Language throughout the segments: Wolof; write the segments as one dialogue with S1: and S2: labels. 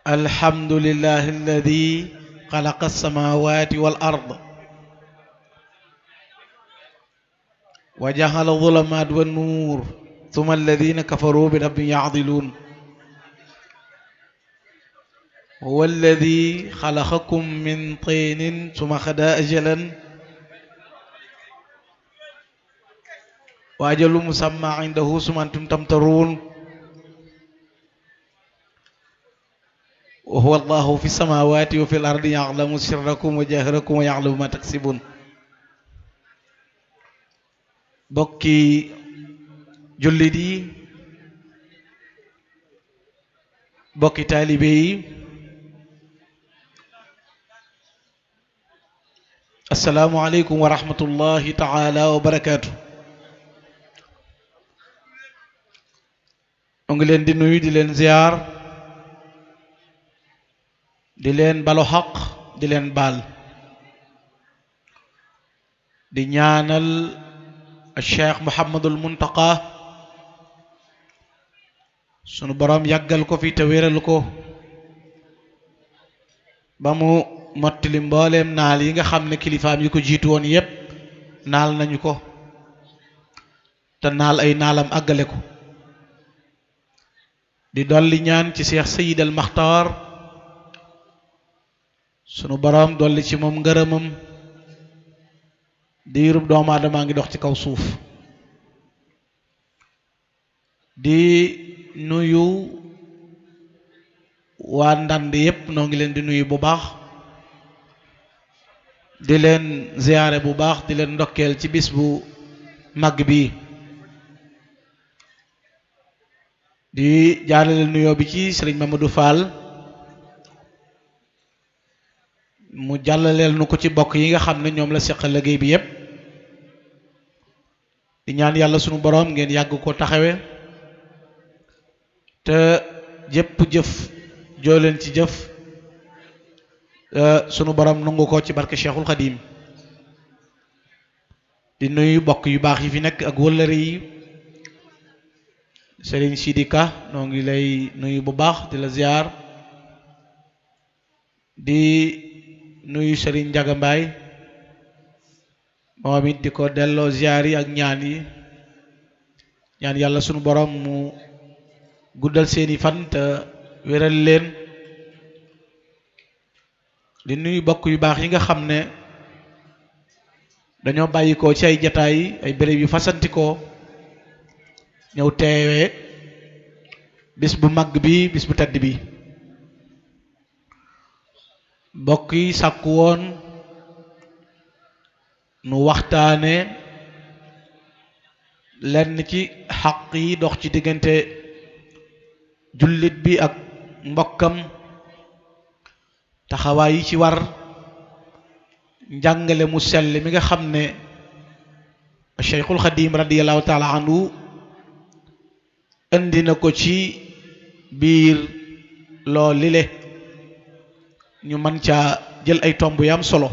S1: الحمد لله الذي خلق السماوات والأرض وجعل الظلمات والنور ثم الذين كفروا بربهم يعدلون هو الذي خلقكم من طين ثم قضى أجلا وأجل مسمى عنده ثم أنتم تمترون وهو الله في السماوات وفي الأرض يعلم سركم وجهركم ويعلم ما تكسبون bokki jullit yi bokki taalibe yi assalaamu aleykum wa rahmatullahi taala wa barakaatu mu ngi leen di nuyu di leen ziyaar di leen balu xaq di leen baal di ñaanal Cheikh Mouhamadul Muntaqa sunu borom yàggal ko fi te wéral ko ba mu mottali mbooleem naal yi nga xam ne kilifaam yi ko jiitu woon yépp naal nañu ko te naal ay naalam àggale ko di dolli ñaan ci Cheikh Sayid al Maxtaar sunu borom dolli ci moom ngërëmam diirub doomu aadama ngi dox ci kaw suuf di nuyu waa Ndand yépp noo ngi leen di nuyu bu baax di leen ziyaare bu baax di leen ndokkeel ci bis bu màgg bi di jaarale nuyoo bi ci sëriñ Mamadou Fall mu jàllaleel nu ko ci bokk yi nga xam ne ñoom la seqal liggéey bi yépp di ñaan yàlla sunu boroom ngeen yàgg ko taxawe te jëpp jëf joo leen ci jëf sunu boroom nangu ko ci barke Cheikhul Khadim di nuyu bokk yu baax yi fi nekk ak wëllëre yi Serigne Sidika noo ngi lay nuyu bu baax di la ziar di nuyu Serigne Ndiaga Mbaye moom it di ko delloo ziar yi ak ñaan yi ñaan yàlla sunu borom mu guddal seeni fan te wéral leen di nuyu bokk yu baax yi nga xam ne dañoo bàyyikoo ci ay jataay ay béréb yu fasantikoo ñëw teewee bis bu mag bi bis bu tedd bi bokk yi sàkku woon nu waxtaane lenn ci xaq yi dox ci diggante jullit bi ak mbokkam taxawaay yi ci war njàngale mu sell mi nga xam ne Cheikhul Khadim radiyallahu taala anhu indi na ko ci biir loo lile ñu mën caa jël ay tomb yu am solo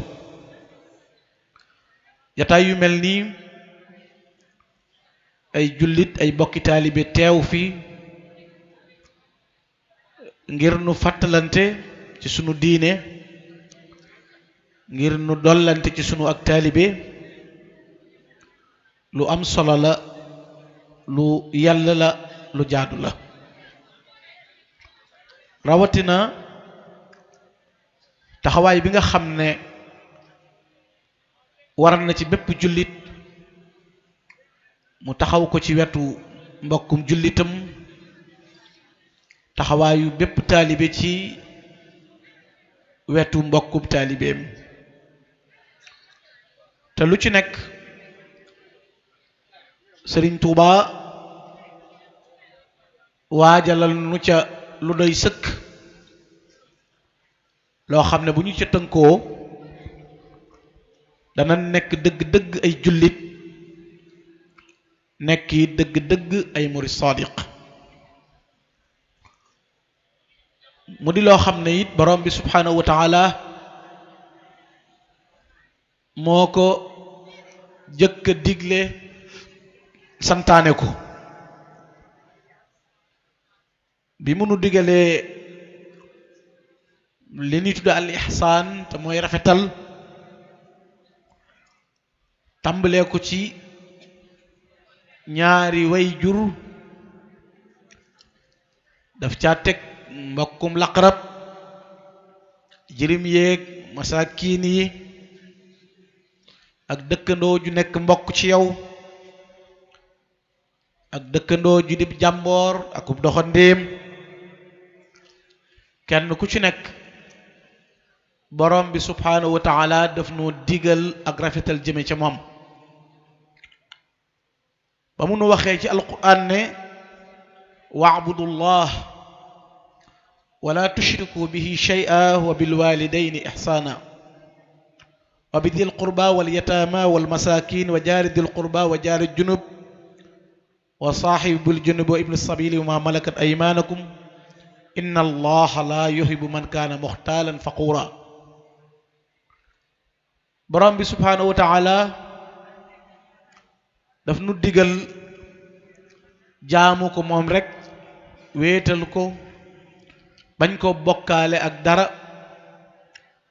S1: jataay yu mel nii ay jullit ay bokki taalibe teew fi ngir nu fàttalante ci sunu diine ngir nu dollante ci sunu ak taalibe lu am solo la lu yàlla la lu jaadu la rawatina taxawaay bi nga xam ne war na ci bépp jullit mu taxaw ko ci wetu mbokkum jullitam taxawaayu bépp taalibe ci wetu mbokkum taalibeem te lu ci nekk Sëriñ Tuuba waajalal nu ca lu doy sëkk loo xam ne bu ñu ca tënkoo dana nekk dëgg-dëgg ay jullit nekk yi dëgg-dëgg ay murid sadiq mu di loo xam ne it borom bi subhanahu wa taala moo ko jëkk a digle santaane ko bi mu nu digalee li ñuy tudde al ihsaan te mooy rafetal tàmbalee ko ci ñaari way jur daf caa teg mbokkum laqarab jirim yéeg masaakiin yi ak dëkkandoo ju nekk mbokk ci yow ak dëkkandoo ju dib jàmboor ak doxandéem kenn ku ci nekk borom bi subhaanahu wa taala daf noo digal ak rafetal jëme ca moom ba mu nu waxee ci alquran ne wa'budullah wala tushriku bihi shay'a wa bilwalidayni ihsana wa bidil qurba wal yatama wal masakin wa jari dil qurba wa jari junub wa sahibil junub wa ibn sabili wa ma malakat aymanakum inna allaha la yuhibbu man kana mukhtalan faqura borom bi subhanahu wa ta'ala daf nu digal jaamu ko moom rek wéetal ko bañ ko bokkaale ak dara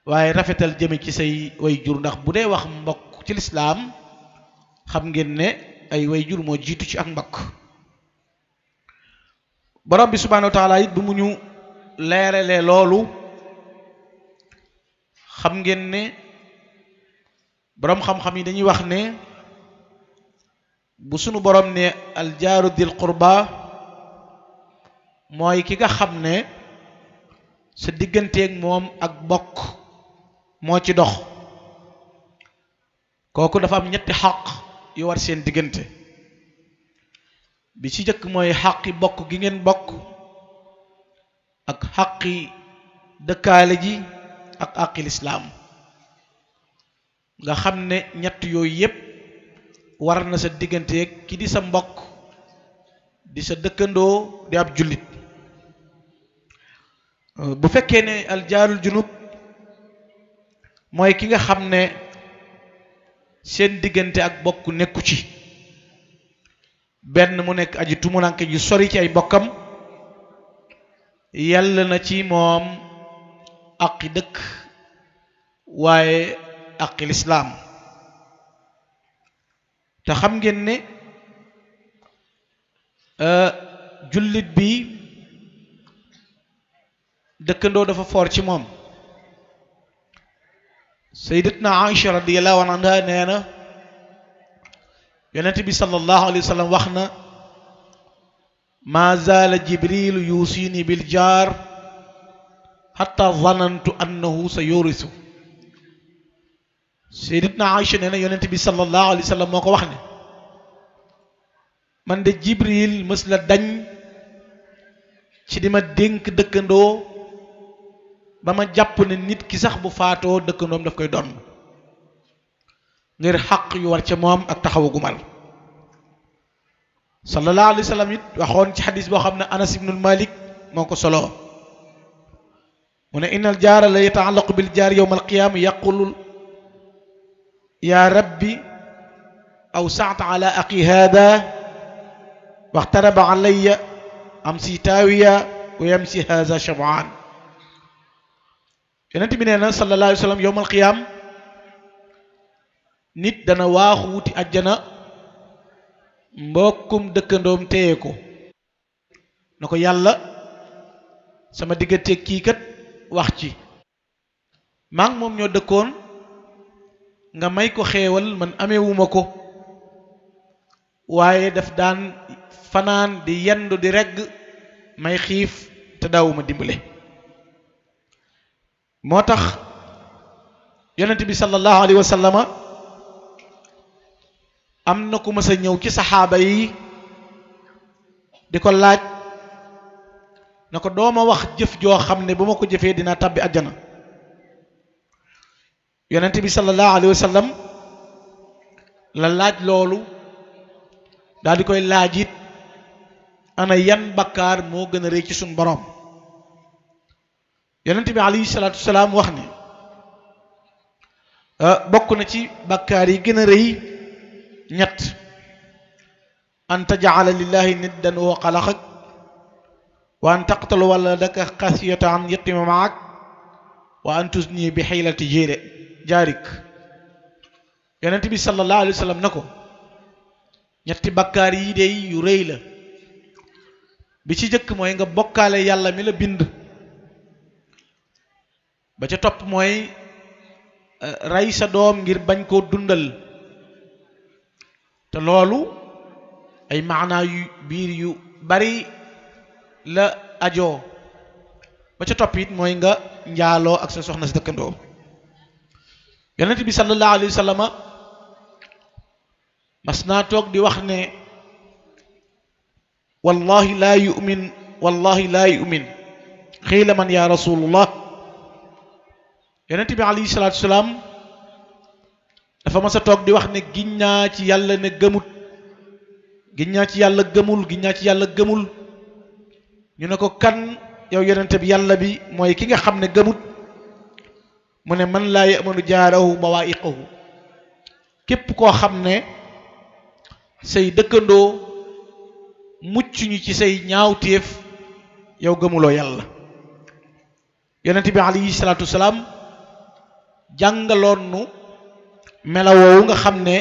S1: waaye rafetal jëme ci say way jur ndax bu dee wax mbokk ci lislaam xam ngeen ne ay way jur moo jiitu ci ak mbokk borom bi subhanahu wa taala it bu mu ñu leeralee loolu xam ngeen ne borom xam-xam yi dañuy wax ne bu sunu borom ne aljaaru dil qurba mooy ki nga xam ne sa digganteeg moom ak bokk moo ci dox kooku dafa am ñetti xaq yu war seen diggante bi ci jëkk mooy xaqi bokk gi ngeen bokk ak xaqi dëkkaale ji ak xaqi lislaam nga xam ne ñett yooyu yépp war na sa digganteeg ki di sa mbokk di sa dëkkandoo di ab jullit bu fekkee ne aljaarul junub mooy ki nga xam ne seen diggante ak bokk nekku ci benn mu nekk aji tumuranke ji sori ci ay bokkam yàlla na ci moom aqi dëkk waaye aqi lislaam te xam ngeen ne jullit bi dëkkandoo dafa foor ci moom sayyidatna Aïcha radiyallahu anha nee na yonent bi sallallahu alayhi wa sallam wax na ma zaala jibrilu yuusini bil jaar hatta zanantu annahu sa yurisu sayyidatna Aïcha nee na yonent bi sallallahu alayhi wa sallam moo ko wax ne man de jibril mës la dañ ci di ma dénk dëkkandoo ba ma jàpp ne nit ki sax bu faatoo dëkkandoom daf koy doon ngir xaq yu war ca moom ak taxawu gu mal sallallahu alayhi wa sallam it waxoon ci xadis boo xam ne Anas ibnul Malik moo ko solo mu ne innal jaara la yataallaqu bil jaar yawma alqiyaama yaqulu ya rabbi awsa'ta ala aqi hada waxtaraba alayya amsi taawiya wa yamsi haza shab'an yonent bi nee na sallallahu alayhi wa sallam yawmal qiyaam nit dana waaxu wuti àjjana mbokkum dëkkandoom téye ko na ko yàlla sama diggante kii kat wax ci maa ngi moom ñoo dëkkoon nga may ko xéewal man amewuma ko waaye daf daan fanaan di yendu di regg may xiif te daawuma dimbale moo tax yonent bi sallallahu alayhi wa sallama am na ku mas a ñëw ci saxaaba yi di ko laaj na ko dooma wax jëf joo xam ne bu ma ko jëfee dinaa tabbi àjjana yonent bi sallallahu alayhi wa sallam la laaj loolu daal di koy laaj it ana yan bakkaar moo gën a rëy ci suñ boroom yonent bi alayhi salaatu wasalaam wax ne bokk na ci bakkaar yi gën a rëy ñett an taj'ala lillahi niddan wa xalaqak wa an taqtulu waladaka xasiyata an yatima maak wa an tusni bi xiilati jaarik yonent bi sallallahu alayhi wa sallam na ko ñetti bakkaar yi de yu rëy la bi ci jëkk mooy nga bokkaale yàlla mi la bind ba ca topp mooy rey sa doom ngir bañ koo dundal te loolu ay maanaa yu biir yu bari la ajoo ba ca topp it mooy nga njaaloo ak sa soxna si dëkkandoo yonent bi sallallahu alayhi wa sallam mas naa toog di wax ne wallahi laa yu'min xiila man ya rasulullah yonent bi alayhi salaatu salaam dafa mas a toog di wax ne giñ naa ci yàlla ne gëmut giñ naa ci yàlla gëmul ñu ne ko kan yow yonent bi yàlla bi mooy ki nga xam ne gëmut mu ne man laa ya'manu jaarahu bawaa'iqahu képp koo xam ne say dëkkandoo mucc ñu ci say ñaawteef yow gëmuloo yàlla yonent bi alayhi salaatu salaam jàngaloon nu melawoowu nga xam ne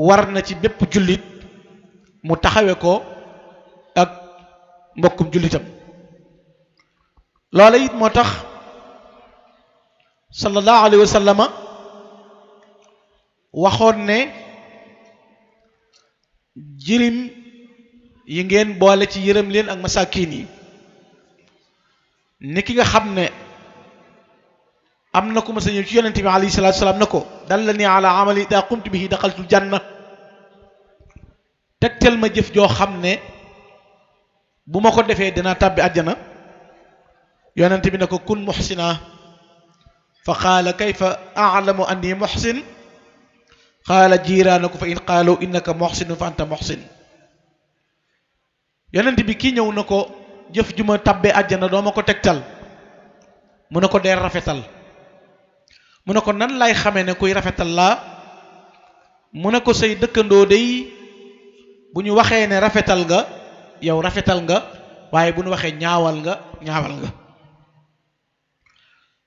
S1: war na ci bépp jullit mu taxawe ko ak mbokkum jullitam loola it moo tax sallallahu alayhi wa sallama waxoon ne jirim yi ngeen boole ci yërëm leen ak masakin yi ni ki nga xam ne am na ku ma sa ñëw ci yonente bi alayhi salaatu salaam na ko dallani ala amali ida qumtu bihi daxaltul janna tegtal ma jëf joo xam ne bu ma ko defee dinaa tàbbi àjjana yonente bi ne ko kun muxsina fa qaala kayfa a'lamu anni muxsin qaala jiiraanaku fa in qaalu innaka muxsinun fa anta muxsin yonente bi kii ñëw na ko jëf ju ma tàbbee àjjana doo ma ko tegtal mu ne ko dee rafetal mu ne ko nan lay xamee ne kuy rafetal laa mu ne ko say dëkkandoo day bu ñu waxee ne rafetal nga yow rafetal nga waaye bu ñu waxee ñaawal nga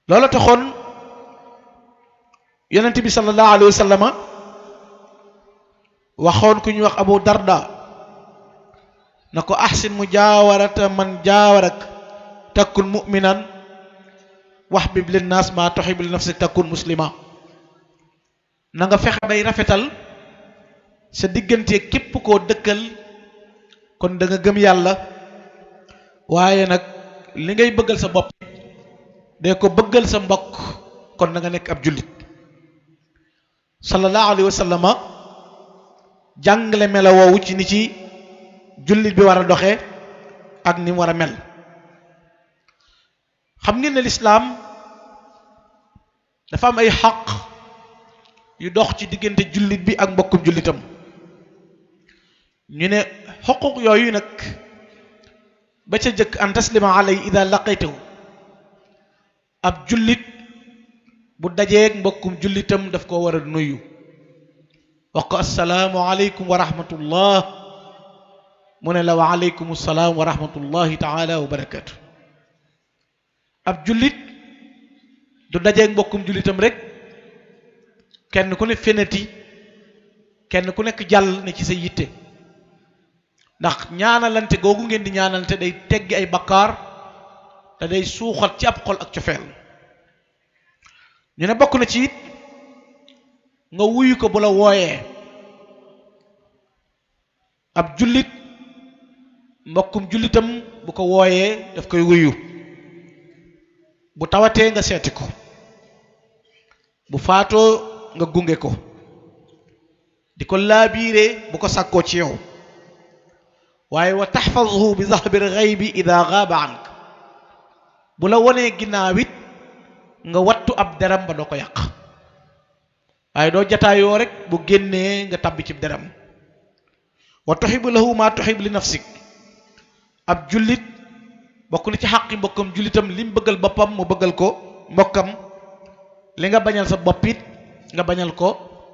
S1: loola taxoon yonent bi sallallahu alayhi wa sallama waxoon ku ñuy wax Abu Darda na ko ahsin mujaawarata man jaawarak takkun mu'minan waxbib linnaas maa tuhibbu li nafsik takkun muslima na nga fexe bay rafetal sa diggante képp koo dëkkal kon da nga gëm yàlla waaye nag li ngay bëggal sa bopp de ko bëggal sa mbokk kon da nga nekk ab jullit sallallahu alayhi wa sallama jàngale mela woowu ci ni ci jullit bi war a doxe ak ni mu war a mel xam ngeen ne lislaam dafa am ay xaq yu dox ci diggante jullit bi ak mbokkum jullitam ñu ne xuquq yooyu nag ba ca jëkk an taslima alay ida laqaytahu ab jullit bu dajeeg mbokkum jullitam daf ko war a nuyu wax ko assalaamu aleykum wa rahmatullah mu ne la wa aleykum assalaam wa rahmatullahi taala wa barakatu ab jullit du dajeeg mbokkum jullitam rek kenn ku ne fenati kenn ku nekk jàll ne ci sa yitte ndax ñaanalante googu ngeen di ñaanalante day teggi ay bakkaar te day suuxat ci ab xol ak cofeel ñu ne bokk na ci it nga wuyu ko bu la wooyee ab jullit mbokkum jullitam bu ko wooyee daf koy wuyu bu tawatee nga seeti ko bu faatoo nga gunge ko di ko laabiire bu ko sàkkoo ci yow waaye wa taxfazhu bi zahbir ghaybi ida gaaba ank bu la wonee ginnaaw it nga wattu ab deram ba doo ko yàq waaye doo jataayoo rek bu génnee nga tabbi ci deram wa tuhibu lahu ma tuhib li nafsik ab jullit bokk na ci xaqi mbokkam jullitam lim bëggal boppam mu bëggal ko mbokkam li nga bañal sa bopp it nga bañal ko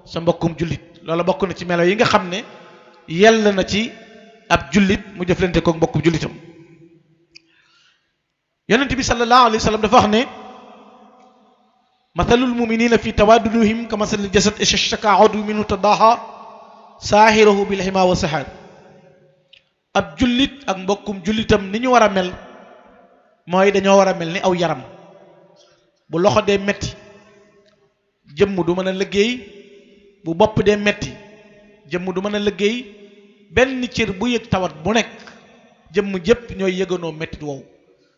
S1: sa mbokkum jullit loola bokk na ci melo yi nga xam ne yell na ci ab jullit mu jëflante ko mbokkum jullitam yonent bi sallallahu alayhi wa sallam dafa wax ne mathalul muminina fi tawaddudihim ka masalil jasad ishtaka udwun minhu tadaha saahiruhu bil hima wa sahar. ab jullit ak mbokkum jullitam ni ñu war a mel mooy dañoo war a mel ni aw yaram. bu loxo dee metti jëmm du mën a liggéey, bu bopp dee metti jëmm du mën a liggéey, benn cër bu yëg tawat bu nekk jëmm jëpp ñooy yëganoo mettit wow.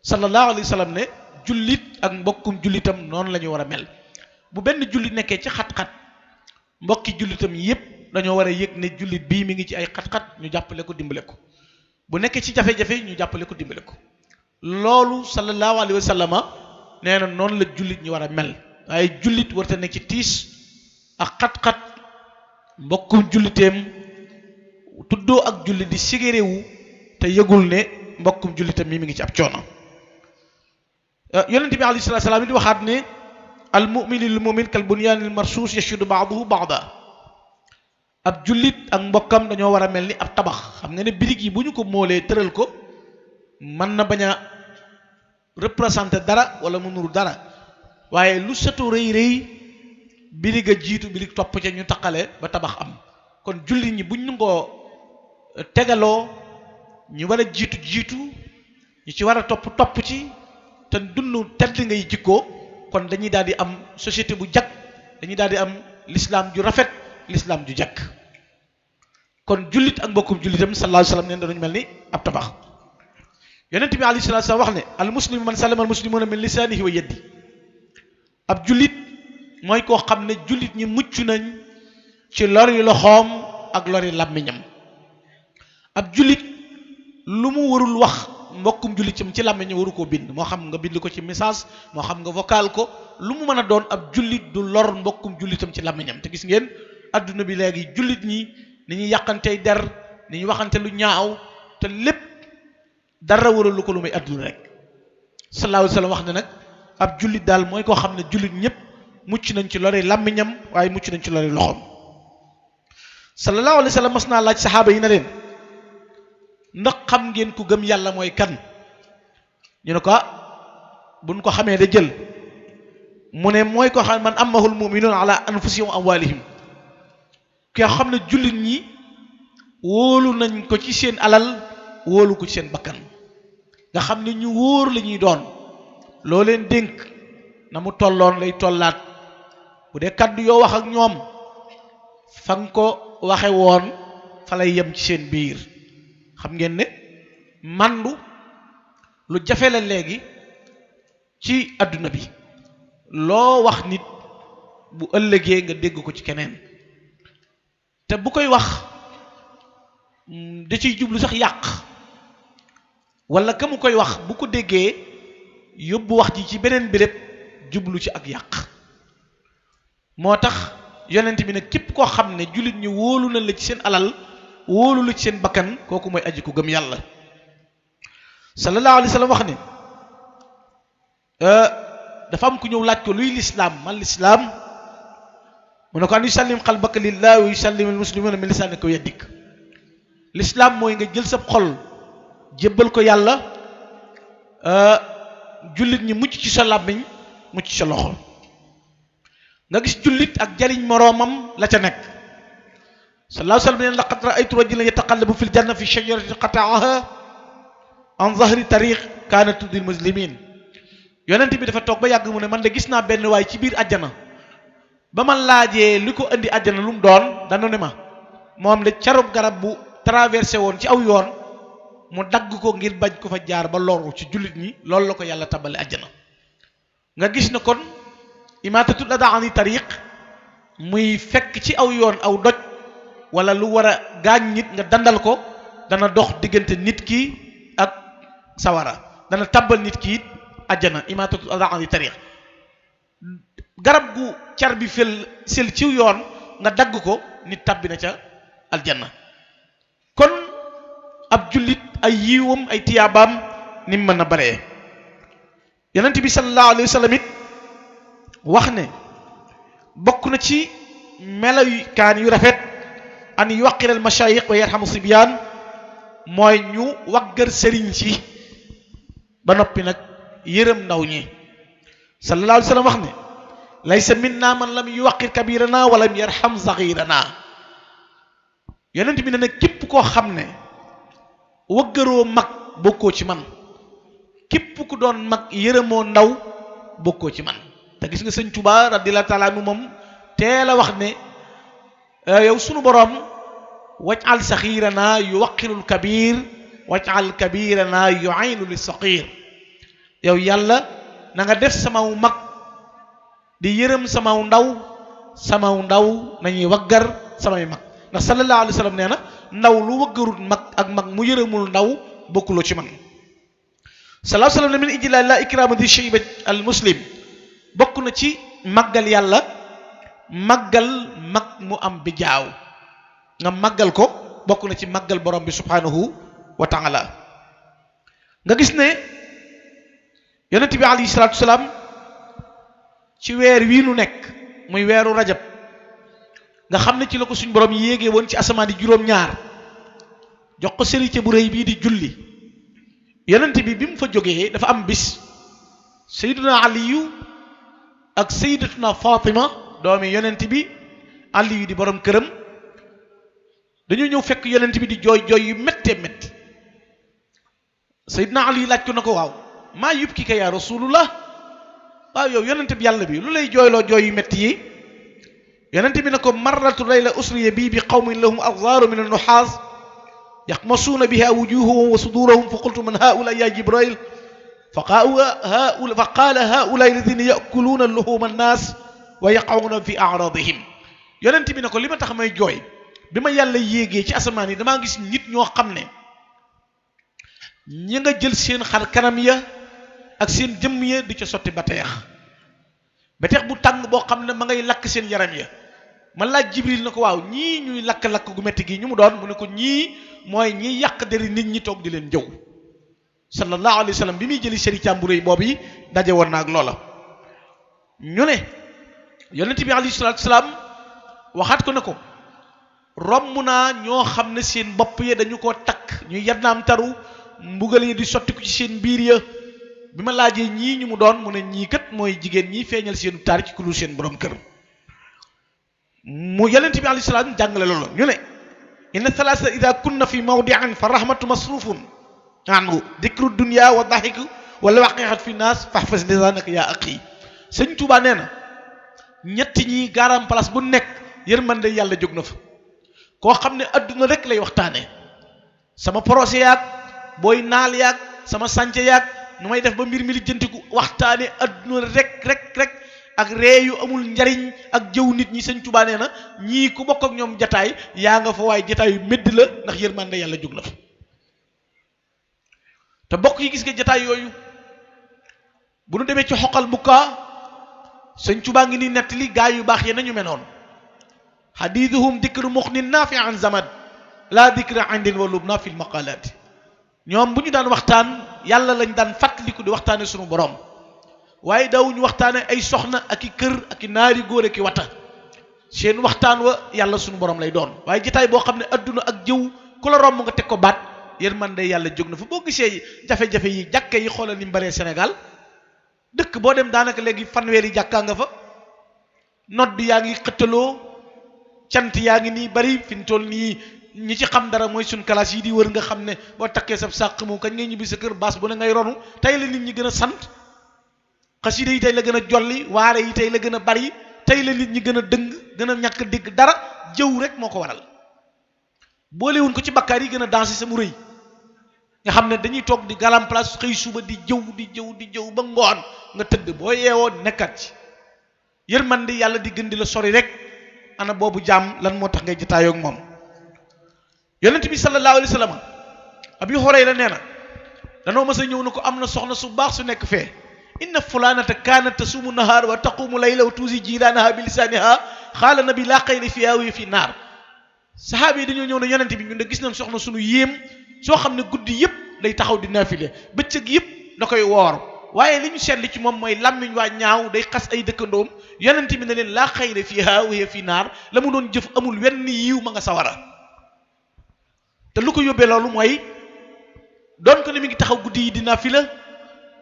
S1: sallallahu alayhi wa sallam ne jullit ak mbokkum jullitam noonu la ñu war a mel. bu benn jullit nekkee ci xat-xat mbokki jullitam yépp dañoo war a yëg ne jullit bii mi ngi ci ay xat-xat ñu jàppale ko dimbale ko. bu nekkee ci jafe-jafe ñu jàppale ko dimbale ko. loolu sallallahu alayhi wa sallam nee na noonu la jullit ñi war a mel. waaye jullit warta nekk ci tiis ak xat-xat mbokkum julliteem tuddoo ak jullit di sigarewu te yëgul ne mbokkum jullitam mi ngi ci ab coono. yonent bi alayhi salaatu salaam di waxaat ne al mu'minu lil mu'min kal bunyaanil marsuus yashuddu ba'duhu ba'dan. ab jullit ak mbokkam dañoo war a mel ni ab tabax. xam nga ne birig yi bu ñu ko moolee tëral ko mën na bañ a représenter dara wala mu nuru dara, waaye lu setu rëy rëy birig a jiitu birig topp ca ñu taqale ba tabax am. kon jullit ñi buñ nangoo tegaloo ñu war a jiitu ñu ci war a topp ci te dund tedd ngay jikkoo, kon dañuy daal di am société bu jag, dañuy daal di am l'islam ju rafet, l'islam ju jag. kon jullit ak mbokkum jullitam sallallahu alayhi wa sallam neen dañu mel ni ab tabax. yonent bi alayhi salaatu salaam wax ne al muslimu man salama al muslimuna min lisaanihi wa yadihi. ab jullit mooy koo xam ne jullit ñi mucc nañ ci lori loxoom ak lori làmmiñam. ab jullit lu mu warul wax mbokkum jullitam ci làmmiñ waru koo bind, moo xam nga bind ko ci message, moo xam nga vocal ko, lu mu mën a doon ab jullit du lor mbokkum jullitam ci làmmiñam. te gis ngeen adduna bi léegi jullit ñi ni ñuy yàqantey der, ni ñuy waxante lu ñaaw, te lépp dara waralu ko lu muy adduna rek. sallallahu alayhi wa sallam wax ne nag ab jullit daal mooy koo xam ne jullit ñëpp mucc nañ ci lori làmmiñam waaye mucc nañ ci lori loxoom. sallallahu alayhi wa sallam mas naa laaj saxaaba yi na leen ndax xam ngeen ku gëm yàlla mooy kan? ñu ne ko buñ ko xamee da jël. mu ne mooy ko xam man amahul muminuun ala anfusihim wa amwalihim, ki xam ne jullit ñi wóolu nañ ko ci seen alal, wóolu ko ci seen bakkan, nga xam ne ñu wóor la ñuy doon. loo leen dénk na mu tolloon lay tollaat. bu dee kaddu yoo wax ak ñoom fa nga ko waxe woon fa lay yem ci seen biir. xam ngeen ne mandu lu jafe la léegi ci adduna bi. loo wax nit bu ëllëgee nga dégg ko ci keneen, te bu koy wax da ciy jublu sax yàq, wala ka mu koy wax bu ko déggee yóbbu wax ji ci beneen béréb jublu ci ak yàq. moo tax yonent bi ne képp koo xam ne jullit ñi wóolu na la ci seen alal, wóolu la ci seen bakkan, kooku mooy aji ku gëm yàlla. sallallahu alayhi wa sallam wax ne dafa am ku ñëw laaj ko luy lislaam, man lislaam mu ne ko an yusallim qalbaka lillahi wa yusallim al muslimuna min lisanika wa yadik. lislaam mooy nga jël sa xol jébbal ko yàlla, jullit ñi mucc ci sa làmmiñ mucc ci sa loxo. nga gis jullit ak jariñ moroomam la ca nekk. sallallahu alayhi wa sallam ne laqad ra'aytu rajulan yataqallabu fil janna fi shajaratin qata'aha an zahri tariq kanat tudil muslimin. yonent bi dafa toog ba yàgg mu ne man de gis naa benn waay ci biir àjjana, ba ma laajee li ko indi àjjana lu mu doon danu ne ma moom de carub garab bu traversé woon ci aw yoon mu dagg ko ngir bañ ko fa jaar ba loru ci jullit ñi, loolu la ko yàlla tabale àjjana. nga gis na kon imaatatul adaa ani tariq muy fekk ci aw yoon aw doj wala lu war a gaañ nit nga dandal ko, dana dox diggante nit ki ak sawara, dana tabbal nit ki it àjjana. imaatatul adaa ani tariq, garab gu car bi sel ci yoon nga dagg ko, nit tabbi na ca aljanna. kon ab jullit ay yiwam ay tiyaabaam ni mu mën a baree. yonent bi sallallahu alayhi wa sallam it wax ne bokk na ci melokaan yu rafet an yuwaqir al mashayiq wa yarhamu sibyaan, mooy ñu waggar sëriñ si ba noppi nag yërëm ndaw ñi. sallallahu alayhi wa sallam wax ne laysa minna man lam yuwaqir kabirana wa lam yarham saghirana yonent bi ne nag képp koo xam ne wëggaroo mag bokkoo ci man képp ku doon mag yërëmoo ndaw bokkoo ci man te gis nga sëñ Tuubaa radiyallaahu taala anhu moom teel a wax ne yow sunu boroom waj'al saxiirana yuwaqirul kabir waj'al kabirana yu'aynu lis saxiir yow yàlla na nga def samaw mag di yërëm samaw ndaw nañuy waggar samay mag ndax sallallahu alayhi wa sallam nee na ndaw lu waggarut mag ak mag mu yërëmul ndaw bokkuloo ci man sallallahu alayhi wa sallam ne min ijlaal la ikraama di shayba al muslim bokk na ci màggal yàlla màggal mag mu am bi jaaw nga màggal ko bokk na ci màggal borom bi subhanahu wa taala nga gis ne yonent bi alayhi salaatu salaam ci weer wii nu nekk muy weeru rajab nga xam ne ci la ko suñ borom yéegee woon ci asamaan di juróom-ñaar jox ko sërite bu rëy bii di julli yonent bi mu fa jógee dafa am bis sayyiduna aliyu ak sayyidatuna fatima doomi yonent bi aliyu di borom këram dañu ñëw fekk yonent bi di jooy yu méttee métti sayyiduna aliyu laaj ko na ko waaw maa yubkika ya rasulullah waaw yow yonent bi yàlla bi lu lay jooyloo jooy yu métti yi yonent bi ne ko marratu layla usriya bii bi qawmin lahum azaaru min annuhaas yaqmasuuna biha wujuhahum wa sudurahum fa qultu man haula ya jibril fa qaala haula alladina yakuluuna luhuma annaas wa yaqawna fi aradihim yonent bi ne ko li ma tax may jooy bi ma yàlla yéegee ci asamaan yi damaa gis nit ñoo xam ne ñi nga jël seen xar kanam ya ak seen jëmm ya di ca sotti bateex bu tàng boo xam ne ma ngay lakk seen yaram ya man laaj jibril na ko waaw ñii ñuy lakk-lakk gu metti gi ñu mu doon mu ne ko ñii mooy ñiy yàq deri nit ñi toog di leen jëw sallallahu alayhi wa sallam bi muy jëli seri càmbure yi boobu yi daje woon na ak loola ñu ne yonent bi alayhi salaatu salaam waxaat ko ne ko romb naa ñoo xam ne seen bopp ya dañu ko takk ñuy yannaam taru mbugal yi di sotti ko ci seen biir ya bi ma laajee ñii ñu mu doon mu ne ñii kat mooy jigéen ñi feeñal seenu taar ci kulul seen borom kër mu yonent bi alayhi salaam jàngale loolu ñu ne inna thalaatha ida kunna fi mawdi'in fa rahmatu masrufun anhu dikru dunya wa dahiku wala waqi'at fi naas fahfaz lisaanaka yaa aqi sëñ Tuubaa nee na ñetti ñi garam place bu nekk yërmande yàlla jóg na fa koo xam ne adduna rek lay waxtaane sama projet yaag booy naal yaag sama sànce yaag nu may def ba mbir mi lijjantiku waxtaane adduna rek ak ree yu amul njariñ ak jëw nit ñi sëñ Tuubaa nee na ñii ku bokk ak ñoom jataay yaa nga fa waaye jataay yu médd la ndax yërmande yàlla jóg na fa te bokk yi gis nga jataay yooyu bu nu demee ci xoqal bukka sëñ Tuubaa ngi ni nettali gaa yu baax yi nañu menoon xadiiduhum dikru muxnin naafi an zamad laa dikra indin wa lubna fi lmaqalaati ñoom bu ñu daan waxtaan yàlla lañ daan fàttaliku di waxtaane sunu borom waaye daawuñu waxtaane ay soxna ak i kër ak i naari góor ak i wata seen waxtaan wa yàlla sunu borom lay doon waaye jotaay boo xam ne adduna ak jëw ku la romb nga teg ko baat yërmande yàlla jóg na fa boo gisee jafe-jafe yi jàkke yi xoolal ni mu baree Sénégal dëkk boo dem daanaka léegi fanweeri jàkkaa nga fa nodd yaa ngi xëttaloo cant yaa ngi nii bari fi mu toll nii ñi ci xam dara mooy suñ classe yi di wër nga xam ne boo takkee sa sàq mu kañ ngay ñibbi sa kër baas bu ne ngay ronu tey la nit ñi gën a sant xasida yi tey la gën a jolli waare yi tey la gën a bari tey la nit ñi gën a dëng gën a ñàkk dégg dara jëw rek moo ko waral boolewuñ ko ci bakkaar yi gën a dansé sama rëy nga xam ne dañuy toog di galam place xëy suba di jëw ba ngoon nga tëdd boo yeewoo nekkat ci yërmande yàlla di gën di la sori rek ana boobu jaam lan moo tax ngay jataayoo ak moom yonent bi sallallahu alayhi wa sallam Abi Hurayra nee na danoo mës a ñëw na ko am na soxna su baax su nekk fee inna fulanata kaanat tasuumu nahaar wa taqumu layla wa tuusi jiiraanaha bi lisaaniha xaala nabi laa xayra fiihaa wa hiya fi naar saxaaba yi dañoo ñëw ne yonent bi ñun de gis nañ soxna sunu yéem soo xam ne guddi yëpp day taxaw di naafile bëccëg yëpp da koy woor waaye li ñu seetli ci moom mooy làmmiñ waa ñaaw day xas ay dëkkandoom yonent bi ne leen laa xayra fiihaa wa hiya fi naar la mu doon jëf amul wenn yiw ma nga sawara te lu ko yóbbee loolu mooy doon ko ne mi ngi taxaw guddi yi di naafila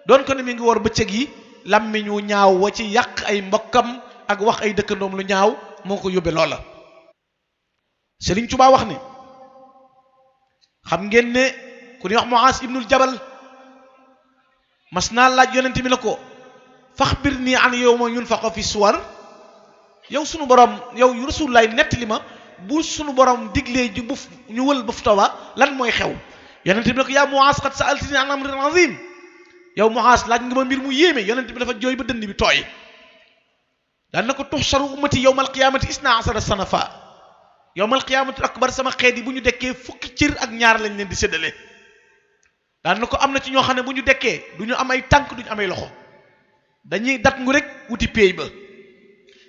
S1: doon ko ne mi ngi war bëccëg yi làmmiñu ñaaw wa ci yàq ay mbokkam ak wax ay dëkkandoom lu ñaaw moo ko yóbbe loola. Sëriñ Tuubaa wax ni xam ngeen ne ku ñuy wax Muaas ibnul Jabal mas naa laaj yonent bi ne ko faxbir nii an yawma yunfaqu fi suwar, yow sunu borom yow Rasulullaay nettali ma bu sunu borom diglee ji buf ñu wël bufta ba lan mooy xew. yonent bi ne ko yaa Muaas qad sa'altanii an amrin azim, yow Muaas laaj nga ma mbir mu yéeme. yonent bi dafa jooy ba dënd bi tooy daan na ko tuhsharu ummati yawmal qiyaamati isna asara sanafa, yawmal qiyaamati akbar sama xeet yi bu ñu dekkee fukki cër ak ñaar lañ leen di séddale. daan na ko am na ci ñoo xam ne bu ñu dekkee du ñu am ay tànk du ñu am ay loxo, dañuy dat ngu rek wuti péey ba.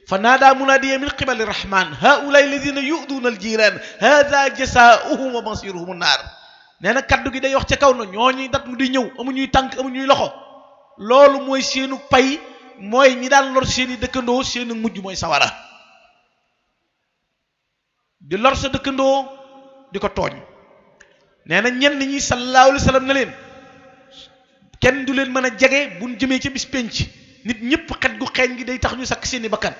S1: fa naadaa munaadiyan min qibali rahman haulaai alladina yu'duuna aljiiraan hada jasaauhum wa masiruhum naar. nee na kaddu gi day wax ca kaw na ñooñuy dat ngu di ñëw amuñuy tànk amuñuy loxo, loolu mooy seenu pay, mooy ñi daan lor seeni dëkkandoo seenu mujj mooy sawara. di lor sa dëkkandoo di ko tooñ. nee na ñenn ñi sallallahu alayhi wa sallam ne leen kenn du leen mën a jege buñ jëmee ca bis penc, nit ñëpp xet gu xeeñ gi day tax ñu sakk seeni bakkan.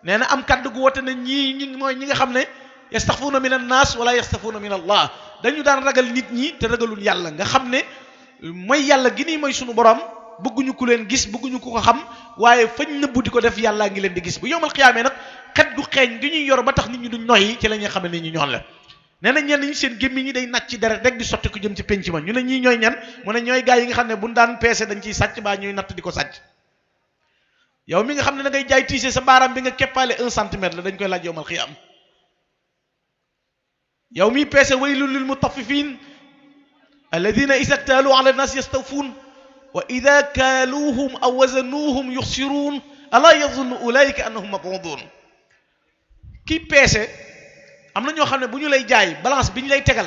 S1: nee na am kàddu gu wote ne ñii mooy ñi nga xam ne yastaxfuuna min annaas wala yastaxfuuna min allah, dañu daan ragal nit ñi te ragalul yàlla. nga xam ne mooy yàlla gi nii mooy sunu borom bëgguñu ku leen gis bëgguñu ku ko xam, waaye fañ nëbbu di ko def yàllaa ngi leen di gis. bu yowmal xiyaamee nag xet gu xeeñ gi ñuy yor ba tax nit ñi duñ noyyi ci la ñuy xam ne nit ñi ñoon la. nee na ñenn ñi seen gémmiñ ñi day nàcc ci deret rek di sotti ko jëm ci penc ma. ñu ne ñii ñooy ñan, mu ne ñooy gaa yi nga xam ne buñ daan peese dañ ciy sàcc baa ñuy natt di ko sàcc. yow mi nga xam ne da ngay jaay tiise sa baaraam bi nga keppaale 1 centimètre la dañ koy laaj yowmal xiyaam. yow mi peese waylun lil mutaffifin alladina isa ktaaluu ala nnaas yastawfuun wa ida kaaluuhum aw wazanuuhum yuxsiruun alaa yazunnu ulaika annahum mab'uuduun. kii peese am na ñoo xam ne bu ñu lay jaay balance bi ñu lay tegal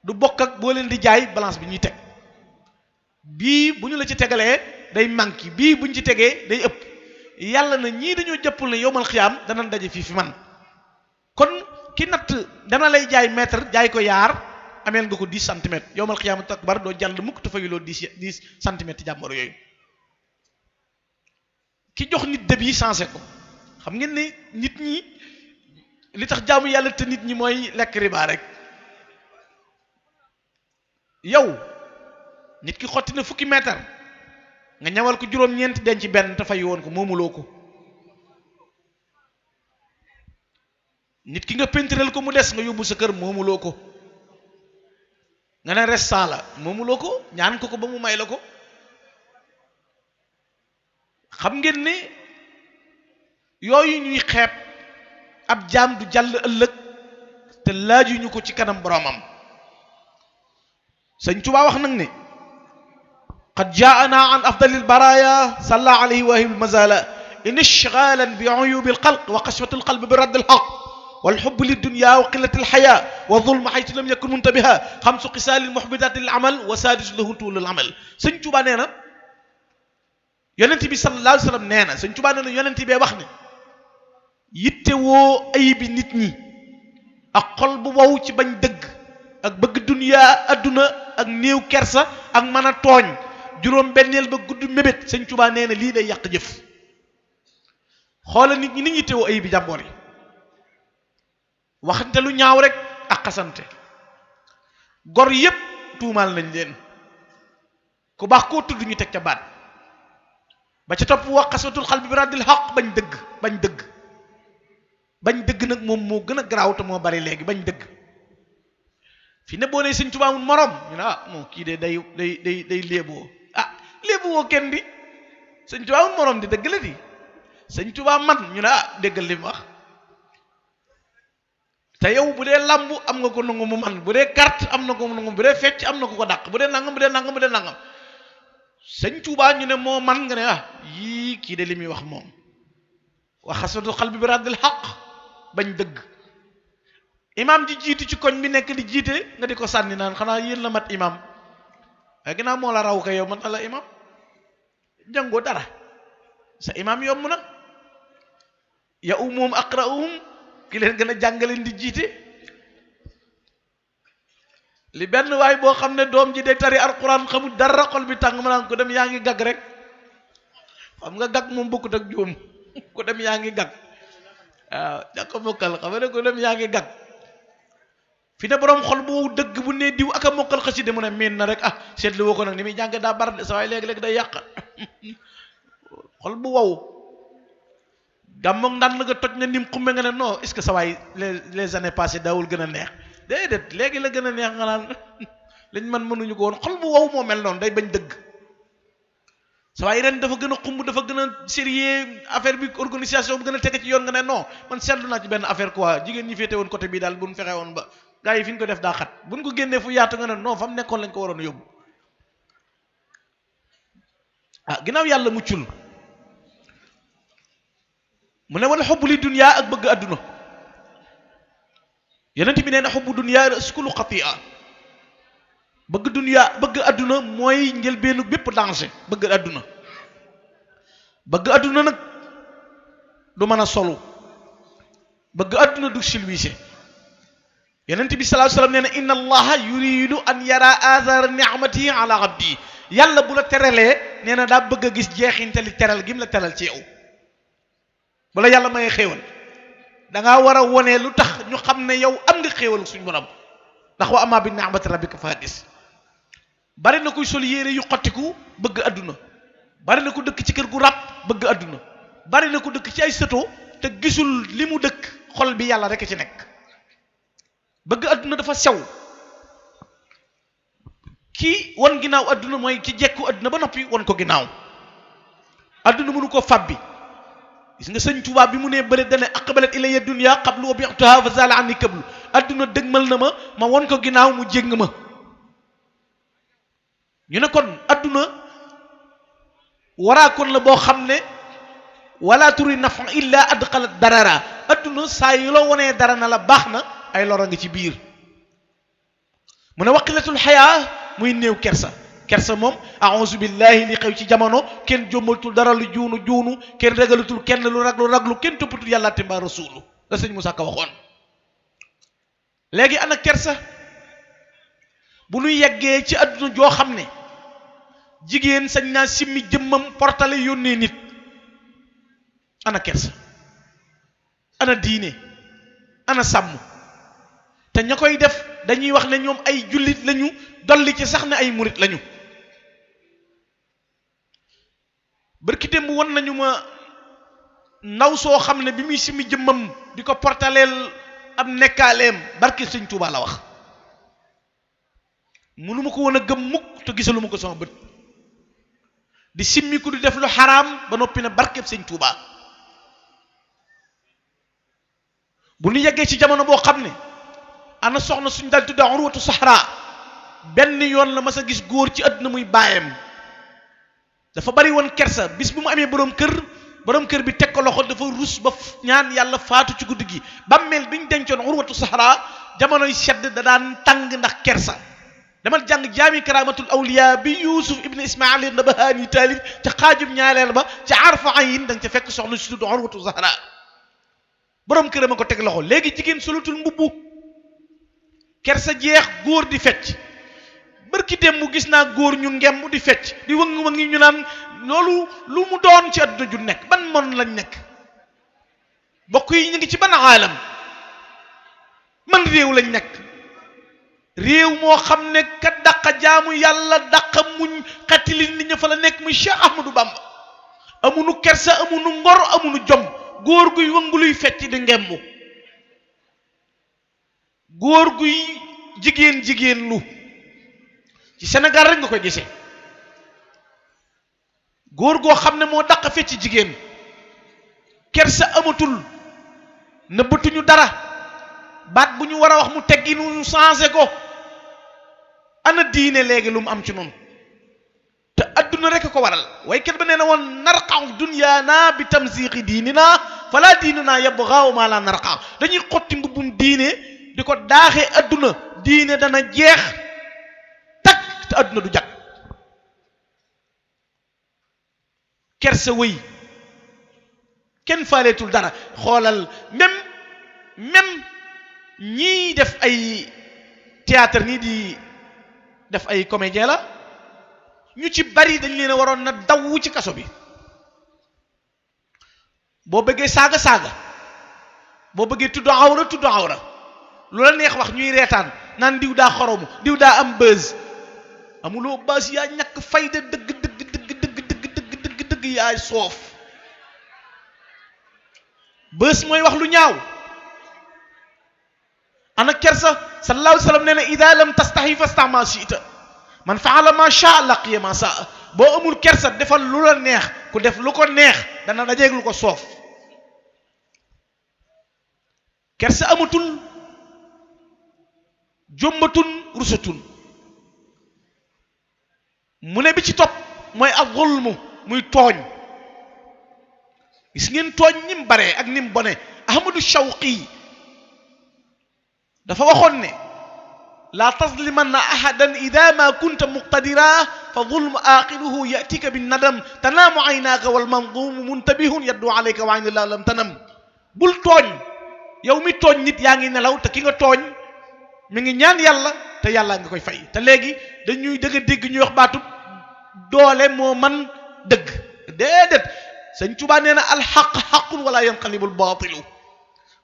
S1: du bokk ak boo leen di jaay balance bi ñuy teg. bii bu ñu la ci tegalee day manqué, bii buñ ci tegee day ëpp. yàlla na ñii dañoo jëppul ne yowmal xiyaam danañ daje fii fi man. kon ki natt dana lay jaay mètre jaay ko yaar ameel nga ko 10 centimètres, yowmal xiyaam akbar doo jàll mukk te fayuloo 10 centimètres jàmboro yooyu. ki jox nit dëb yi sensé ko. xam ngeen ne nit ñi li tax jaamu yàlla te nit ñi mooy lekk riba rek. yow nit ki xotti na fukki mètre nga ñawal ko juróom-ñeent denc benn te fay woon ko moomuloo ko. nit ki nga pentirel ko mu des nga yóbbu sa kër moomuloo ko. nga ne restant la moomuloo ko, ñaan ko ba mu may la ko. xam ngeen ne yooyu ñuy xeeb ab jaam du jàll ëllëg te laajuñu ko ci kanam boromam. Sëñ Tuubaa wax nag ne qad jaana an afdalil baraya salla alayhi wa ahil mazala in ishghalan bi uyubi alxalq wa qaswati alqalb bi radd alxaq والحب للدنيا وقلة الحياة والظلم حيث لم يكن منتبها خمس خصال محبطات للعمل وسادس له طول العمل. Sëñ Tuubaa nee na yonent bi sallallahu alayhi wa sallam nee na Sëñ Tuubaa nee na yonent bee wax ne yittewoo ayibi nit ñi ak xol bu wow ci bañ dëgg ak bëgg dunya adduna ak néew kersa ak mën a tooñ juróom-benneel ba gudd mébét. Sëñ Tuubaa nee na lii day yàq jëf. xoola nit ñi ni ñu yittewoo ayibi jàmboor yi, waxante lu ñaaw rek ak xasante. gor yépp tuumaal nañ leen, ku baax koo tudd ñu teg ca baat ba ca topp wax xaswatul xalbi bi raddil xaq bañ dëgg nag moom moo gën a garaaw te moo bari léegi bañ dëgg. fi ne boo nee Sëñ Tuubaa amul morom ñu ne moom kii de day léeboo. léebuwoo kenn di Sëñ Tuubaa amul morom di dëgg la di Sëñ Tuubaa man ñu ne déggal li mu wax. te yow bu dee làmb am nga ko nangu mu man, bu dee carte am na ko nangu, bu dee fecc am na ko dàq, bu dee nangam bu dee nangam. Sëñ Tuubaa ñu ne moo man nga ne yii kii de li muy wax moom wax xaswatul xalbi bi raddil xaq bañ dëgg. imaam ji jiitu ci koñ bi nekk di jiite nga di ko sànni naan xanaa yéen la mat imaam, waaye ginnaaw moo la raw ko yow man la imaam jàngoo dara, sa imaam yomb na. ya umuhum aqra'uhum ki leen gën a jàngaleen di jiite. li benn waay boo xam ne doom ji day tari alquran xamul dara xol bi tàng ma naan ko dem yaa ngi gag rek. xam nga gag moom bokkut ak juum ku dem yaa ngi gag waaw ñàkk a mokkal xam nga ne ku dem yaa ngi gag fi ne borom xol bu dëgg bu ne diw ak a mokkal xasida mu ne miin na rek ah seetlu woo ko nag ni muy jàng daa bar de sa waay léegi-léegi day yàq xol bu wow gàmmoog ndànn nga toj na nim xumbe nga ne non est-ce que sa waay les années passées daawul gën a neex déedéet léegi la gën a neex nga naan lañ man mënuñu ko woon xol bu wow moo mel noonu day bañ dëgg sa waay ren dafa gën a xumb dafa gën a sérieux affaire bi organisation bu gën a tege ci yoon nga ne non man seetlu naa ci benn affaire quoi jigéen ñi féete woon côté bii daal bu ñu fexe woon ba gars yi fi ñu ko def daa xat bu ñu ko génnee fu yaatu nga ne non fa mu nekkoon lañ ko waroon a yóbbu ah ginnaaw yàlla muccul mu ne wala xubbu li dunya ak bëgg adduna yonent bi nee na xubbu dunya raskulu xatia bëgg dunya bëgg adduna mooy njëlbeenu bépp danger bëgg adduna nag du mën a solu bëgg adduna du silwiise yonent bi sallallahu alayhi wasallam nee na inna allaha yuridu an yara athara ni'matihi ala abdi yàlla bu la teralee nee na daa bëgg a gis jeexintali teral gi mu la teral ci yow bu la yàlla mayee xéewal da ngaa war a wone lu tax ñu xam ne yow am nga xéewal suñu borom ndax wa amma bi ni'mati rabbika fa hadis bari na kuy sol yére yu xottiku bëgg adduna bari na ku dëkk ci kër gu ràpp bëgg adduna bari na ku dëkk ci ay sëto te gisul li mu dëkk xol bi yàlla rek ci nekk bëgg adduna dafa sew kii won ginnaaw adduna mooy ki jekku adduna ba noppi won ko ginnaaw adduna mënu ko fabbi gis nga sëñ Tuubaa bi mu nee bëri dane aqbalat ilayya dunya qablu wa bi'tuha fa zala anni kablu adduna dëgmal na ma won ko ginnaaw mu jéng ma ñu ne kon adduna waraakoon la boo xam ne wala turi nafa illa adxalat darara adduna saa yu la wonee dara na la baax na ay lora nga ci biir mu ne waqilatul xayaa muy néew kersa moom a'uzu billahi li xew ci jamono kenn jommatul dara lu juunu kenn ragalutul kenn lu raglu kenn toppatul yàlla te mbaa rasulu la sëñ Moussa Ka waxoon léegi ana kersa bu ñu yeggee ci adduna joo xam ne jigéen sañ naa simmi jëmmam portale yónnee nit ana kersa ana diine ana sàmm te ña koy def dañuy wax ne ñoom ay jullit lañu dolli ci sax ne ay murit lañu barki démb won nañu ma ndaw soo xam ne bi muy simmi jëmmam di ko portaleel ab nekkaaleem barki sëñ Tuubaa la wax mënu ma ko woon a gëm mukk te gisalu ma ko sama bët di simmi ku di def lu xaraam ba noppi ne barkeb sëñ Tuubaa bu ñu yeggee ci jamono boo xam ne ana soxna suñ dal tudda urwatu sahra benn yoon la mas a gis góor ci àdduna muy baayam dafa bari woon kersa bis bu mu amee borom kër bi teg ko loxo dafa rus ba ñaan yàlla faatu ci guddi gi bàmmeel bi ñu dencoon urwatu sahra jamonoy sedd da daan tàng ndax kersa damal jàng jaami karamatul awliya bi yusuf ibn ismail nabahani taalif ca xaajum ñaareel ba ca arfa ayin da nga ca fekk soxna si tudd urwatu sahra borom këram a ko teg loxo léegi jigéen solutul mbubbu kersa jeex góor di fecc bërki dem mu gis naa góor ñu ngem di fecc di wëng-wëngi ñu naan loolu lu mu doon ci àdduna ju nekk ban mon lañ nekk bokk yi ñu ngi ci ban aalam man réew lañ nekk réew moo xam ne ka dàqa jaamu yàlla dàqa muñ xettili nit ña fa la nekk muy Cheikh Ahmadou Bamba amunu kersa amunu ngor amunu jom góor guy wënguluy fecc di ngembu góor guy jigéen lu ci Sénégal rek nga koy gisee góor goo xam ne moo dàq fecc jigéen kersa amatul nëbbatuñu dara baat bu ñu war a wax mu teggi nu changé ko ana diine léegi lu mu am ci noonu te adduna rek ko waral waykat ba nee na woon narqaw dunyaana bi tamsiqi diinina fala diinina yabgha ma la narqa dañuy xotti mbubbum diine di ko daaxee adduna diine dana jeex tak te adduna du jag kersa wëy kenn faaleetul dara xoolal même ñii def ay théâtre nii di def ay comédien la ñu ci bari dañ leen a waroon na daw ci kaso bi boo bëggee saaga boo bëggee tudd awra lu la neex wax ñuy reetaan naan diw daa xoromu diw daa am buzz amuloo buzz yaa ñàkk fayda dëgg yaay soof. buzz mooy wax lu ñaaw. ana kersa sallallahu alayhi wa sallam nee na ida lam tastahi fasta ma shi'ta man faala ma sha laqiya ma saa. boo amul kersa defal lu la neex ku def lu ko neex dana dajeeg lu ko soof. kersa amatul jombatun rusatun. mu ne bi ci topp mooy az-zulmu muy tooñ. gis ngeen tooñ ni mu baree ak ni mu bone. Ahmadu Shawqi dafa waxoon ne laa tazlimanna ahadan ida ma kunta muqtadira fa zulmu aqiluhu yatika bin nadam tanaamu aynaaka wal mandumu muntabihun yaddu alayka wa ayna la lam tanam. bul tooñ yow mi tooñ nit yaa ngi nelaw te ki nga tooñ mi ngi ñaan yàlla te yàlla nga koy fay. te léegi dañuy dégg ñuy wax baatu doole moo man dëgg. déedéet Sëñ Tuubaa nee na alxaq xaqun wala yanqalibu albaatilu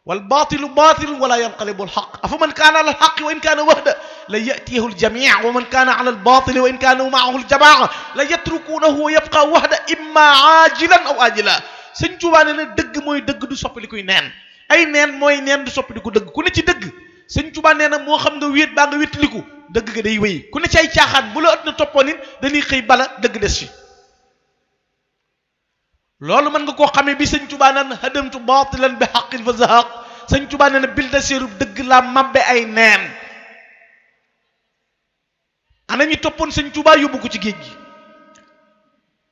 S1: والباطل باطل ولا ينقلب الحق أفمن كان على الحق وإن كان وحده ليأتيه الجميع ومن كان على الباطل وإن كانوا معه الجماعة ليتركونه ويبقى وحده إما عاجلا أو آجلا. Sëñ Tuubaa nee na dëgg mooy dëgg du soppali kuy neen ay neen mooy neen du soppali ku dëgg ku ne ci dëgg. Sëñ Tuubaa nee na moo xam nga wéet baa nga wétliku dëgg ga day wéy ku ne ci ay caaxaan bu la ëtt na toppoon it dañuy xëy bala dëgg des fi. loolu mën nga koo xamee bi Sëñ Tuubaa naan hadamtu baatilan bi haqqin fa zahaq. Sëñ Tuubaa nee na bil da séerub dëgg laa mabbe ay neen. ana ñu toppoon Sëñ Tuubaa yóbbu ko ci géej gi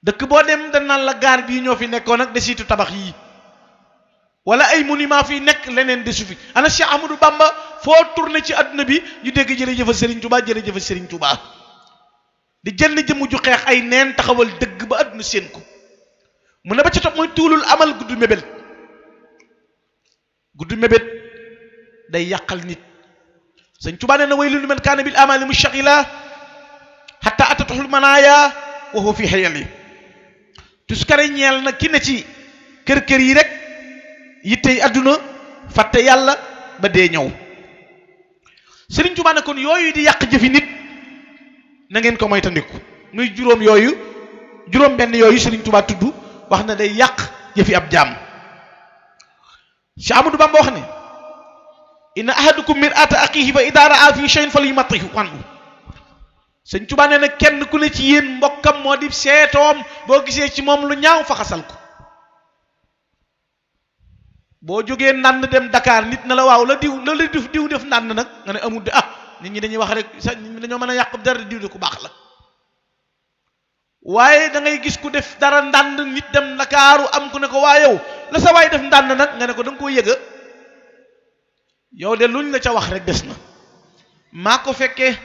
S1: dëkk boo dem dañ naan la gaar bii ñoo fi nekkoon ak desitu tabax yii wala ay monument fi nekk leneen desu fi. ana Cheikh Ahmadou Bamba foo tourné ci adduna bi ñu dégg jërëjëfa Serigne Touba jërëjëfa Serigne Touba di jënd jëmm ju xeex ay neen taxawal dëgg ba adduna seen ko. mu ne ba ci topp mooy tuulul amal gudd mébét day yàqal nit. Sëñ Tuubaa nee na waylun liman kaana bil amali mushtaghila hatta atatuhul manaaya wa huwa fi hayali. tuskare ñeel na ki ne ci kër yi rek yittey adduna fàtte yàlla ba dee ñëw. Sëriñ Tuubaa ne kon yooyu di yàq jëfi nit na ngeen ko moytandiku. muy juróom benn yooyu Sëriñ Tuubaa tudd wax na day yàq jëfi ab jaam. Cheikh Amadou Bamba wax ne inna ahadukum mir'ata axiihi fa idaa raa fi shay'in falyumattihu anhu. Sëñ Tuubaa nee na kenn ku ne ci yéen mbokkam moo di seetoom boo gisee ci moom lu ñaaw fa xasal ko. boo jógee ndànd dem Dakar nit na la waaw la diw def ndànd nag nga ne amul de nit ñi dañuy wax rek sax nit ñi dañoo mën a yàq dara diw de ku baax la. waaye da ngay gis ku def dara ndànd nit dem Ndakaaru am ku ne ko waa yow la sa waay def ndànd nag nga ne ko da nga koo yëga yow de luñ la ca wax rek des na. maa ko fekkee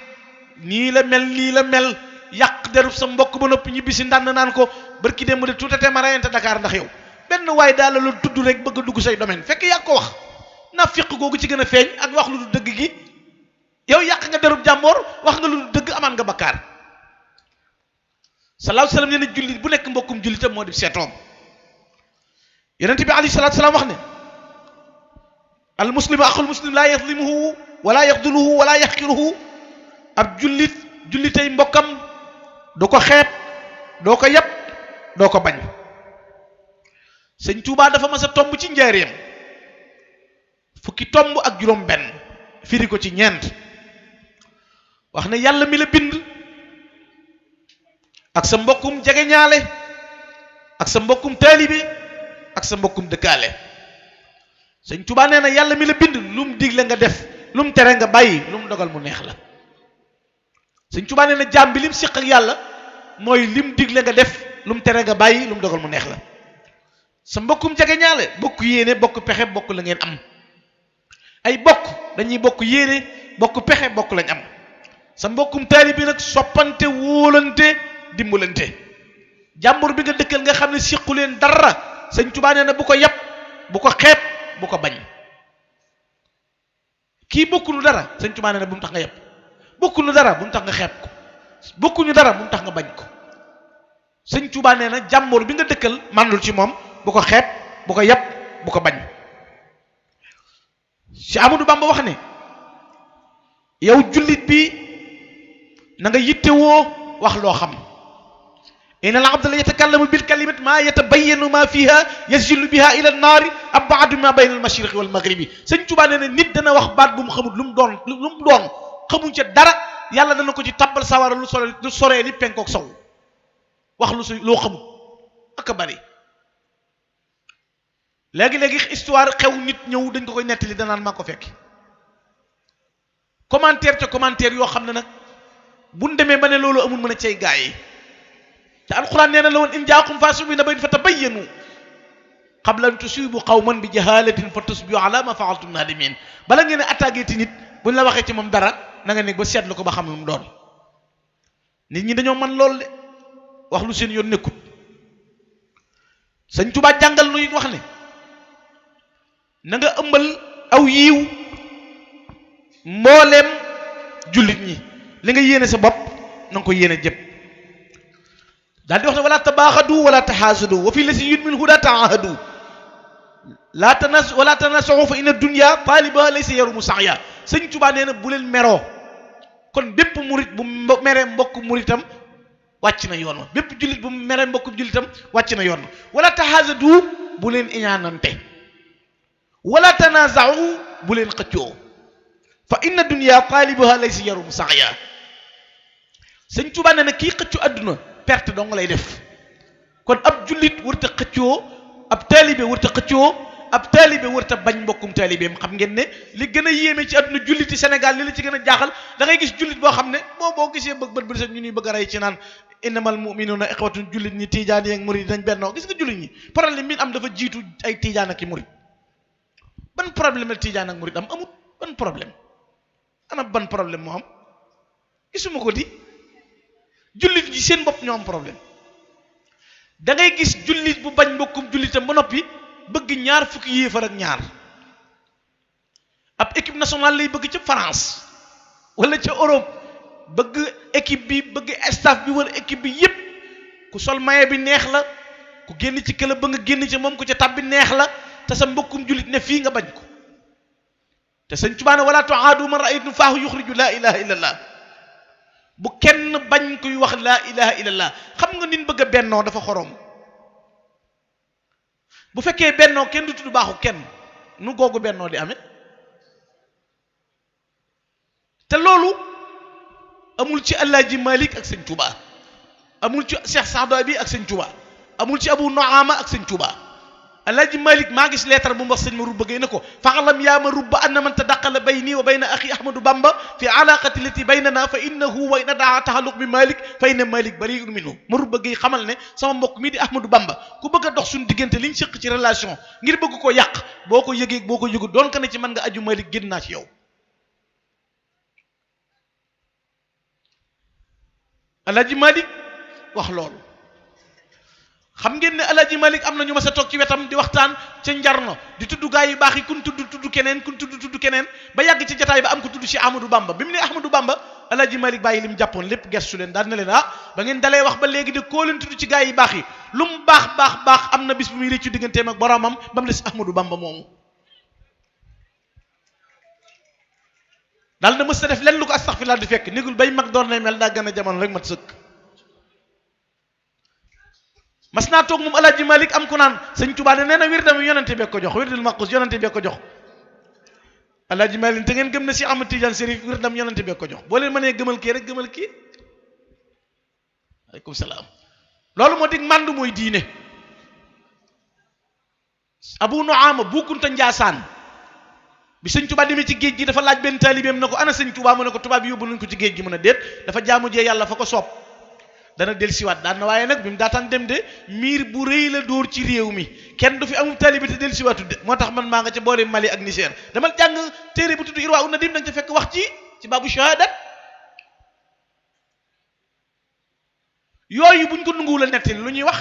S1: nii la mel yàq derub sa mbokk ba noppi ñibbi si ndànd naan ko barki dem mu de tuutate ma rayante Dakar ndax yow benn waay daal la tudd rek bëgg a dugg say domaine fekk yàq ko wax na fiq googu ci gën a feeñ ak wax lu du dëgg gi. yow yàq nga derub jàmboor wax nga lu du dëgg amaan nga bakkaar. sallallahu alayhi wa sallam nee na jullit bu nekk mbokkum jullitam moo di seetoom. yonent bi alayhi salaatu salaam wax ne al muslimu axul muslim laa yazlimuhu wala yaxduluhu wala yaxqiruhu. ab jullitay mbokkam doo ko xeeb doo ko yab doo ko bañ. Sëñ Tuubaa dafa mas a tomb ci njaareem fukki tomb ak juróom benn firi ko ci ñeent wax ne yàlla mi la bind ak sa mbokkum jegeñaale ak sa mbokkum taalibe ak sa mbokkum dëkkaale. Sëñ Tuubaa nee na yàlla mi la bind lu mu digle nga def lu mu tere nga bàyyi lu mu dogal mu neex la. Sëñ Tuubaa nee na jaam bi lim siq ak yàlla mooy lim digle nga def lu mu tere nga bàyyi lu mu dogal mu neex la. sa mbokkum jegeñaale bokk yéene bokk pexe bokk la ngeen am. ay bokk dañuy bokk yéene bokk pexe bokk lañ am. sa mbokkum taalibe nag soppante wóolante dimbalante. jàmbur bi nga dëkkal nga xam ne siqu leen dara Sëñ Tuubaa nee na bu ko yab bu ko xeeb bu ko bañ. kii bokkunu dara Sëñ Tuubaa nee na bu mu tax nga yab bokkunu dara bu mu tax nga xeeb ko bokkuñu dara bu mu tax nga bañ ko. Sëñ Tuubaa nee na jàmbur bi nga dëkkal màndul ci moom bu ko xeeb bu ko yab bu ko bañ. Cheikh Ahmadou Bamba wax ne yow jullit bi na nga yittewoo wax loo xam. inna al abda la yatakallamu bil kalimati ma yatabayyanu ma fiha yasjilu biha ila an-naari ab'adu ma bayna al mashriqi wal maghribi. Sëñ Tuubaa nee na nit dana wax baat bu mu xamul lu mu doon xamuñ ca dara yàlla dana ko ci tabbal sawara lu soree ni penkook sow wax loo xamul ak a bari. léegi-léegi histoire xew nit ñëw dañ ko koy nettali danaan maa ko fekk commentaire yoo xam ne nag buñ demee ba ne loolu amul mën a cay gaa yi. te alquran nee na la woon in jaakum faasiqun bi naba'in fatabayyanu qabla an tusibu qawman bi jahalatin fa tusbihu ala ma fa'altum nadimin. bala ngeen a attaqué ti nit buñ la waxee ci moom dara na nga nekk ba seetlu ko ba xam lu mu doon. nit ñi dañoo man lool de wax lu seen yoon nekkut. Sëñ Tuubaa jàngal nu wax ne na nga ëmbal aw yiiw mbooleem jullit ñi li nga yéene sa bopp na nga ko yéene jëpp. daal di wax ne wala tabaaxadu wala taxaasadu wa fi lasi yudmil huda taahadu wala tanasaxu fa inna dunya taaliba laysa yarumu saxya. Sëñ Tuubaa nee na bu leen meroo kon bépp murit bu meree mbokk muritam wàcc na yoon wa bépp jullit bu meree mbokk jullitam wàcc na yoon wa wala taxaasadu bu leen iñaanante wala tanasaxu bu leen xëccoo fa inna dunya taalibaha laysa yarumu saxya. Sëñ Tuubaa nee na kii xëccu àdduna perte dong lay def kon ab jullit wërta xëccoo ab taalibe wërta xëccoo ab taalibe wërta bañ mbokkum taalibeem. xam ngeen ne li gën a yéeme ci àdduna julliti Sénégal li la ci gën a jaaxal da ngay gis jullit boo xam ne boo gisee bëgg bët bi sax ñu ñuy bëgg a rey ci naan innamal mu'minuuna ixwatun jullit ñi tiijaan yi ak murid dañ bennoo. gis nga jullit ñi problème bi am dafa jiitu ay tiijaan ak i murid. ban problème la tiijaan ak murid am amut ban problème ana ban problème moo am gisuma ko di. jullit ji seen bopp ñoo am problème da ngay gis jullit bu bañ mbokkum jullitam ba noppi bëgg ñaar fukki yéefar ak ñaar. ab équipe nationale lay bëgg ca France wala ca Europe bëgg équipe bi bëgg staff bi wala équipe bi yépp ku sol maye bi neex la ku génn ci club ba nga génn ci moom ku ca tabbi neex la te sa mbokkum jullit ne fii nga bañ ko. te Sëñ Tuubaa ne wala tuaadu man raaytum faahu yuxriju laa ilaha illallah. bu kenn bañ kuy wax laa ilaha illallah. xam nga nin bëgg a bennoo dafa xorom. bu fekkee bennoo kenn du tudd baaxu kenn nu googu bennoo di amee. te loolu amul ci Alaaji Malik ak Sëñ Tuubaa amul ci Cheikh Saadu bi ak Sëñ Tuubaa amul ci Abu Nuama ak Sëñ Tuubaa. Alaaji Malik maa gis leetar bu mu wax sëñ ma rubba gay na ko faalam yaa ma rubba anna man tadaqala bayni wa bayna axi Ahmadou Bamba fi alaqati lati baynana fa innahu wa in daa taxalluq bi Malik fa inna Malik bari'un minhu. ma rubba gay xamal ne sama mbokk mii di Ahmadou Bamba ku bëgg a dox suñu diggante liñ sëq ci relation ngir bëgg ko yàq boo ko yëgee boo ko yëgu doon ka ne ci mën nga aju Malik génn naa ci yow. Alaaji Malik wax loolu. xam ngeen ne Alaaji Malik am na ñu ma sa toog ci wetam di waxtaan ca njarno di tudd gaa yu baax yi kun tudd keneen kun tudd keneen ba yàgg ci jataay ba am ko tudd ci Ahmadou Bamba bi mu ne Ahmadou Bamba Alaaji Malik bàyyi li mu jàppoon lépp gestu leen daal na leen ba ngeen dalee wax ba léegi de koo leen tudd ci gaa yi baax yi lu mu baax am na bis bu muy réccu digganteem ak boromam ba mu des Ahmadou Bamba moomu. daal na mës a def lenn lu ko astaxfirullah di fekk négul bay mag doon nay mel daa gën a jamono rek mat sëkk. mas naa toog moom Alaaji Malik am ku naan Sëñ Tuubaa nee na wirdam yonente bee ko jox wirdul maqus yonente bee ko jox. Alaaji Malik te ngeen gëm ne si Ahmad Tidiane Chérif wirdam yonente bee ko jox boo leen mënee gëmal kii rek gëmal kii. aleykum salaam. loolu moo dig màndu mooy diine. Abu Nuama Bukunta Njaasaan bi Sëñ Tuubaa demee ci géej gi dafa laaj benn taalibeem na ko ana Sëñ Tuubaa mu ne ko tubaab yi yóbbu nañ ko ci géej gi mu ne déet dafa jaamu jee yàlla fa ko soob. dana dellusiwaat daan na waaye nag bi mu daataan dem de miir bu rëy la dóor ci réew mi kenn du fi amul taalibe te dellusiwaatu de moo tax man maa nga ca boori Mali ak Niger dama jàng téere bu tudd Irwa Nadim da nga ca fekk wax ci baabu shahadat yooyu buñ ko nanguwul a nettali lu ñuy wax.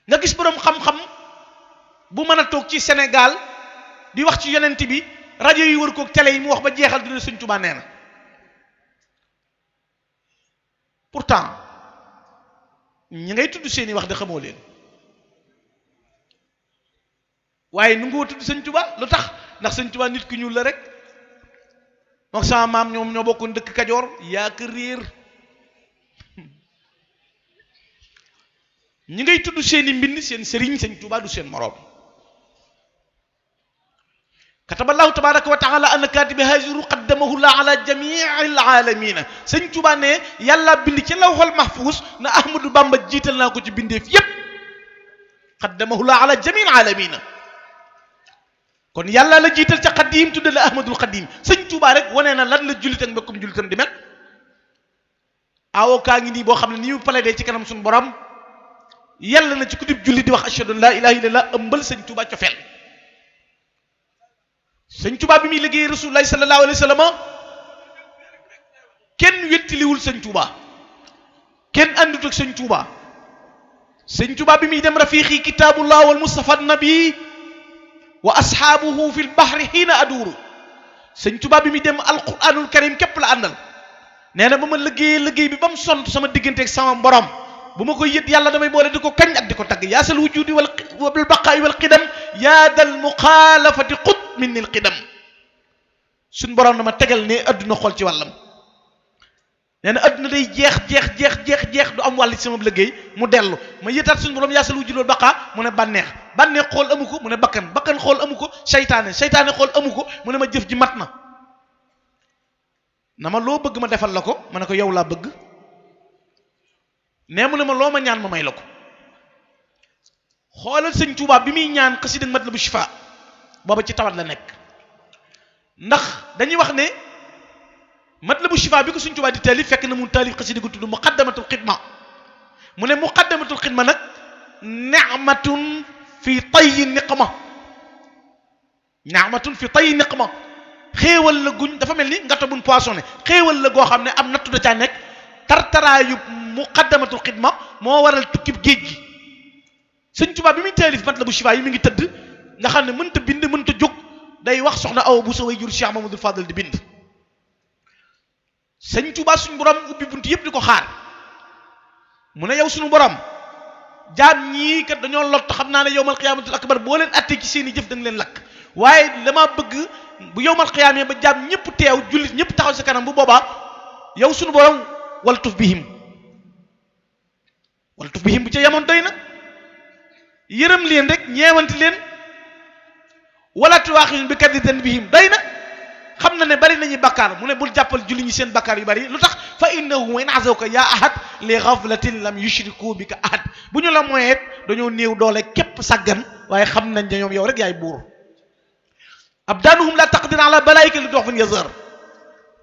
S1: nga gis boroom xam-xam bu mën a toog ci Sénégal di wax ci yonent bi rajo yi wër koog télé yi mu wax ba jeexal dina Sëñ Tuubaa nee na. pourtant ñi ngay tudd seeni wax de xamoo leen waaye nu ngoo tudd sëñ Tuubaa lu tax ndax sëñ Tuubaa nit ku ñuul la rek mook sama maam ñoom ñoo bokkoon dëkk Kajoor yaa ko réer ñi ngay tudd seeni mbind seen sëriñ sëñ Tuubaa du seen moroom kataballahu tabaraka wa taala anna katibi haziru qaddamahu la ala jamii al alamina sëñ Tuubaa ne yàlla bind ci lawhul mahfuz na Ahmadou Bamba jiital naa ko ci bindeef yépp qaddamahu la ala jamii al alamina kon yàlla la jiital ca xadim tudde la Ahmadul Xadim sëñ Tuubaa rek wane na lan la jullit ak mbokkum jullitam di mel avocat ngi nii boo xam ne ni mu plaidé ci kanam suñu borom yàlla na ci ku dib julli di wax ashhadu an la ilaha illallah ëmbal sëñ Tuubaa cofeel sëñ Tuubaa bi muy liggéey rasulullahi sallallahu alayhi wa sallam kenn wettiliwul sëñ Tuubaa kenn àndut ak sëñ Tuubaa sëñ Tuubaa bi muy dem rafiqi kitabullah wal mustafa nabi wa ashaabuhu fi lbahri xiina aduuru sëñ Tuubaa bi muy dem alquranul karim képp la àndal nee na ba ma liggéey bi ba mu sont sama diggante ak sama borom bu ma koy yët yàlla damay boole di ko kañ ak di ko tagg yaasal wujudi wal baqaay wal qidam yaa dal muxaalafati xut min nil qidam suñ borom dama tegal ne adduna xool ci wàllam nee na adduna day jeex du am wàll ci sama liggéey mu dellu ma yëtaat suñu borom yaasal wujudi wal baqaa mu ne bànneex xool amu ko mu ne bakkan xool amu ko seytaane xool amu ko mu ne ma jëf ji mat na ma loo bëgg ma defal la ko ma ne ko yow laa bëgg nee mu ne ma loo ma ñaan ma may la ko xoolal sëñ Tuubaa bi muy ñaan xasida Matlabu Chifa booba ci tawat la nekk ndax dañuy wax ne Matlabu Chifa bi ko sëñ Tuubaa di taalif fekk na mu taalif xasida gu tudd muqaddamatul xidma mu ne muqaddamatul xidma nag ni'matun fi tayyi niqma xéewal la guñ dafa mel ni ngata buñ poissonné xéewal la goo xam ne am nattu da caa nekk tartaraayu muqaddamatul xidma moo waral tukkib géej gi sëñ Tuubaa bi muy taalif Matlabu Chifa yi mi ngi tëdd nga xam ne mënta bind mënta jóg day wax soxna Awa bu sa way jur Cheikh Mamadou Fadal di bind sëñ Tuubaa suñu borom ubbi bunt yëpp di ko xaar mu ne yow suñu borom jaam ñii kat dañoo lott xam naa ne yowmal qiyaamatul akbar boo leen attee ci seen i jëf da nga leen lakk waaye dama bëgg bu yowmal qiyaamee ba jaam ñëpp teew jullit ñëpp taxaw sa kanam bu boobaa yow suñu borom waltuf bihim bu ca yemoon doy na yërëm leen rek ñeewanti leen wala tuwaaxin bi kadditan bihim doy na xam na ne bari nañu bakkaar mu ne bul jàppal julli ñi seen bakkaar yu bari lu tax fa innahu in azawka yaa ahad li ghaflatin lam yushriku bika ahad bu ñu la moyeet dañoo néew doole képp sàggan waaye xam nañ ne ñoom yow rek yaay buur abdaanuhum la taqdir ala balaayika li dox fin yazar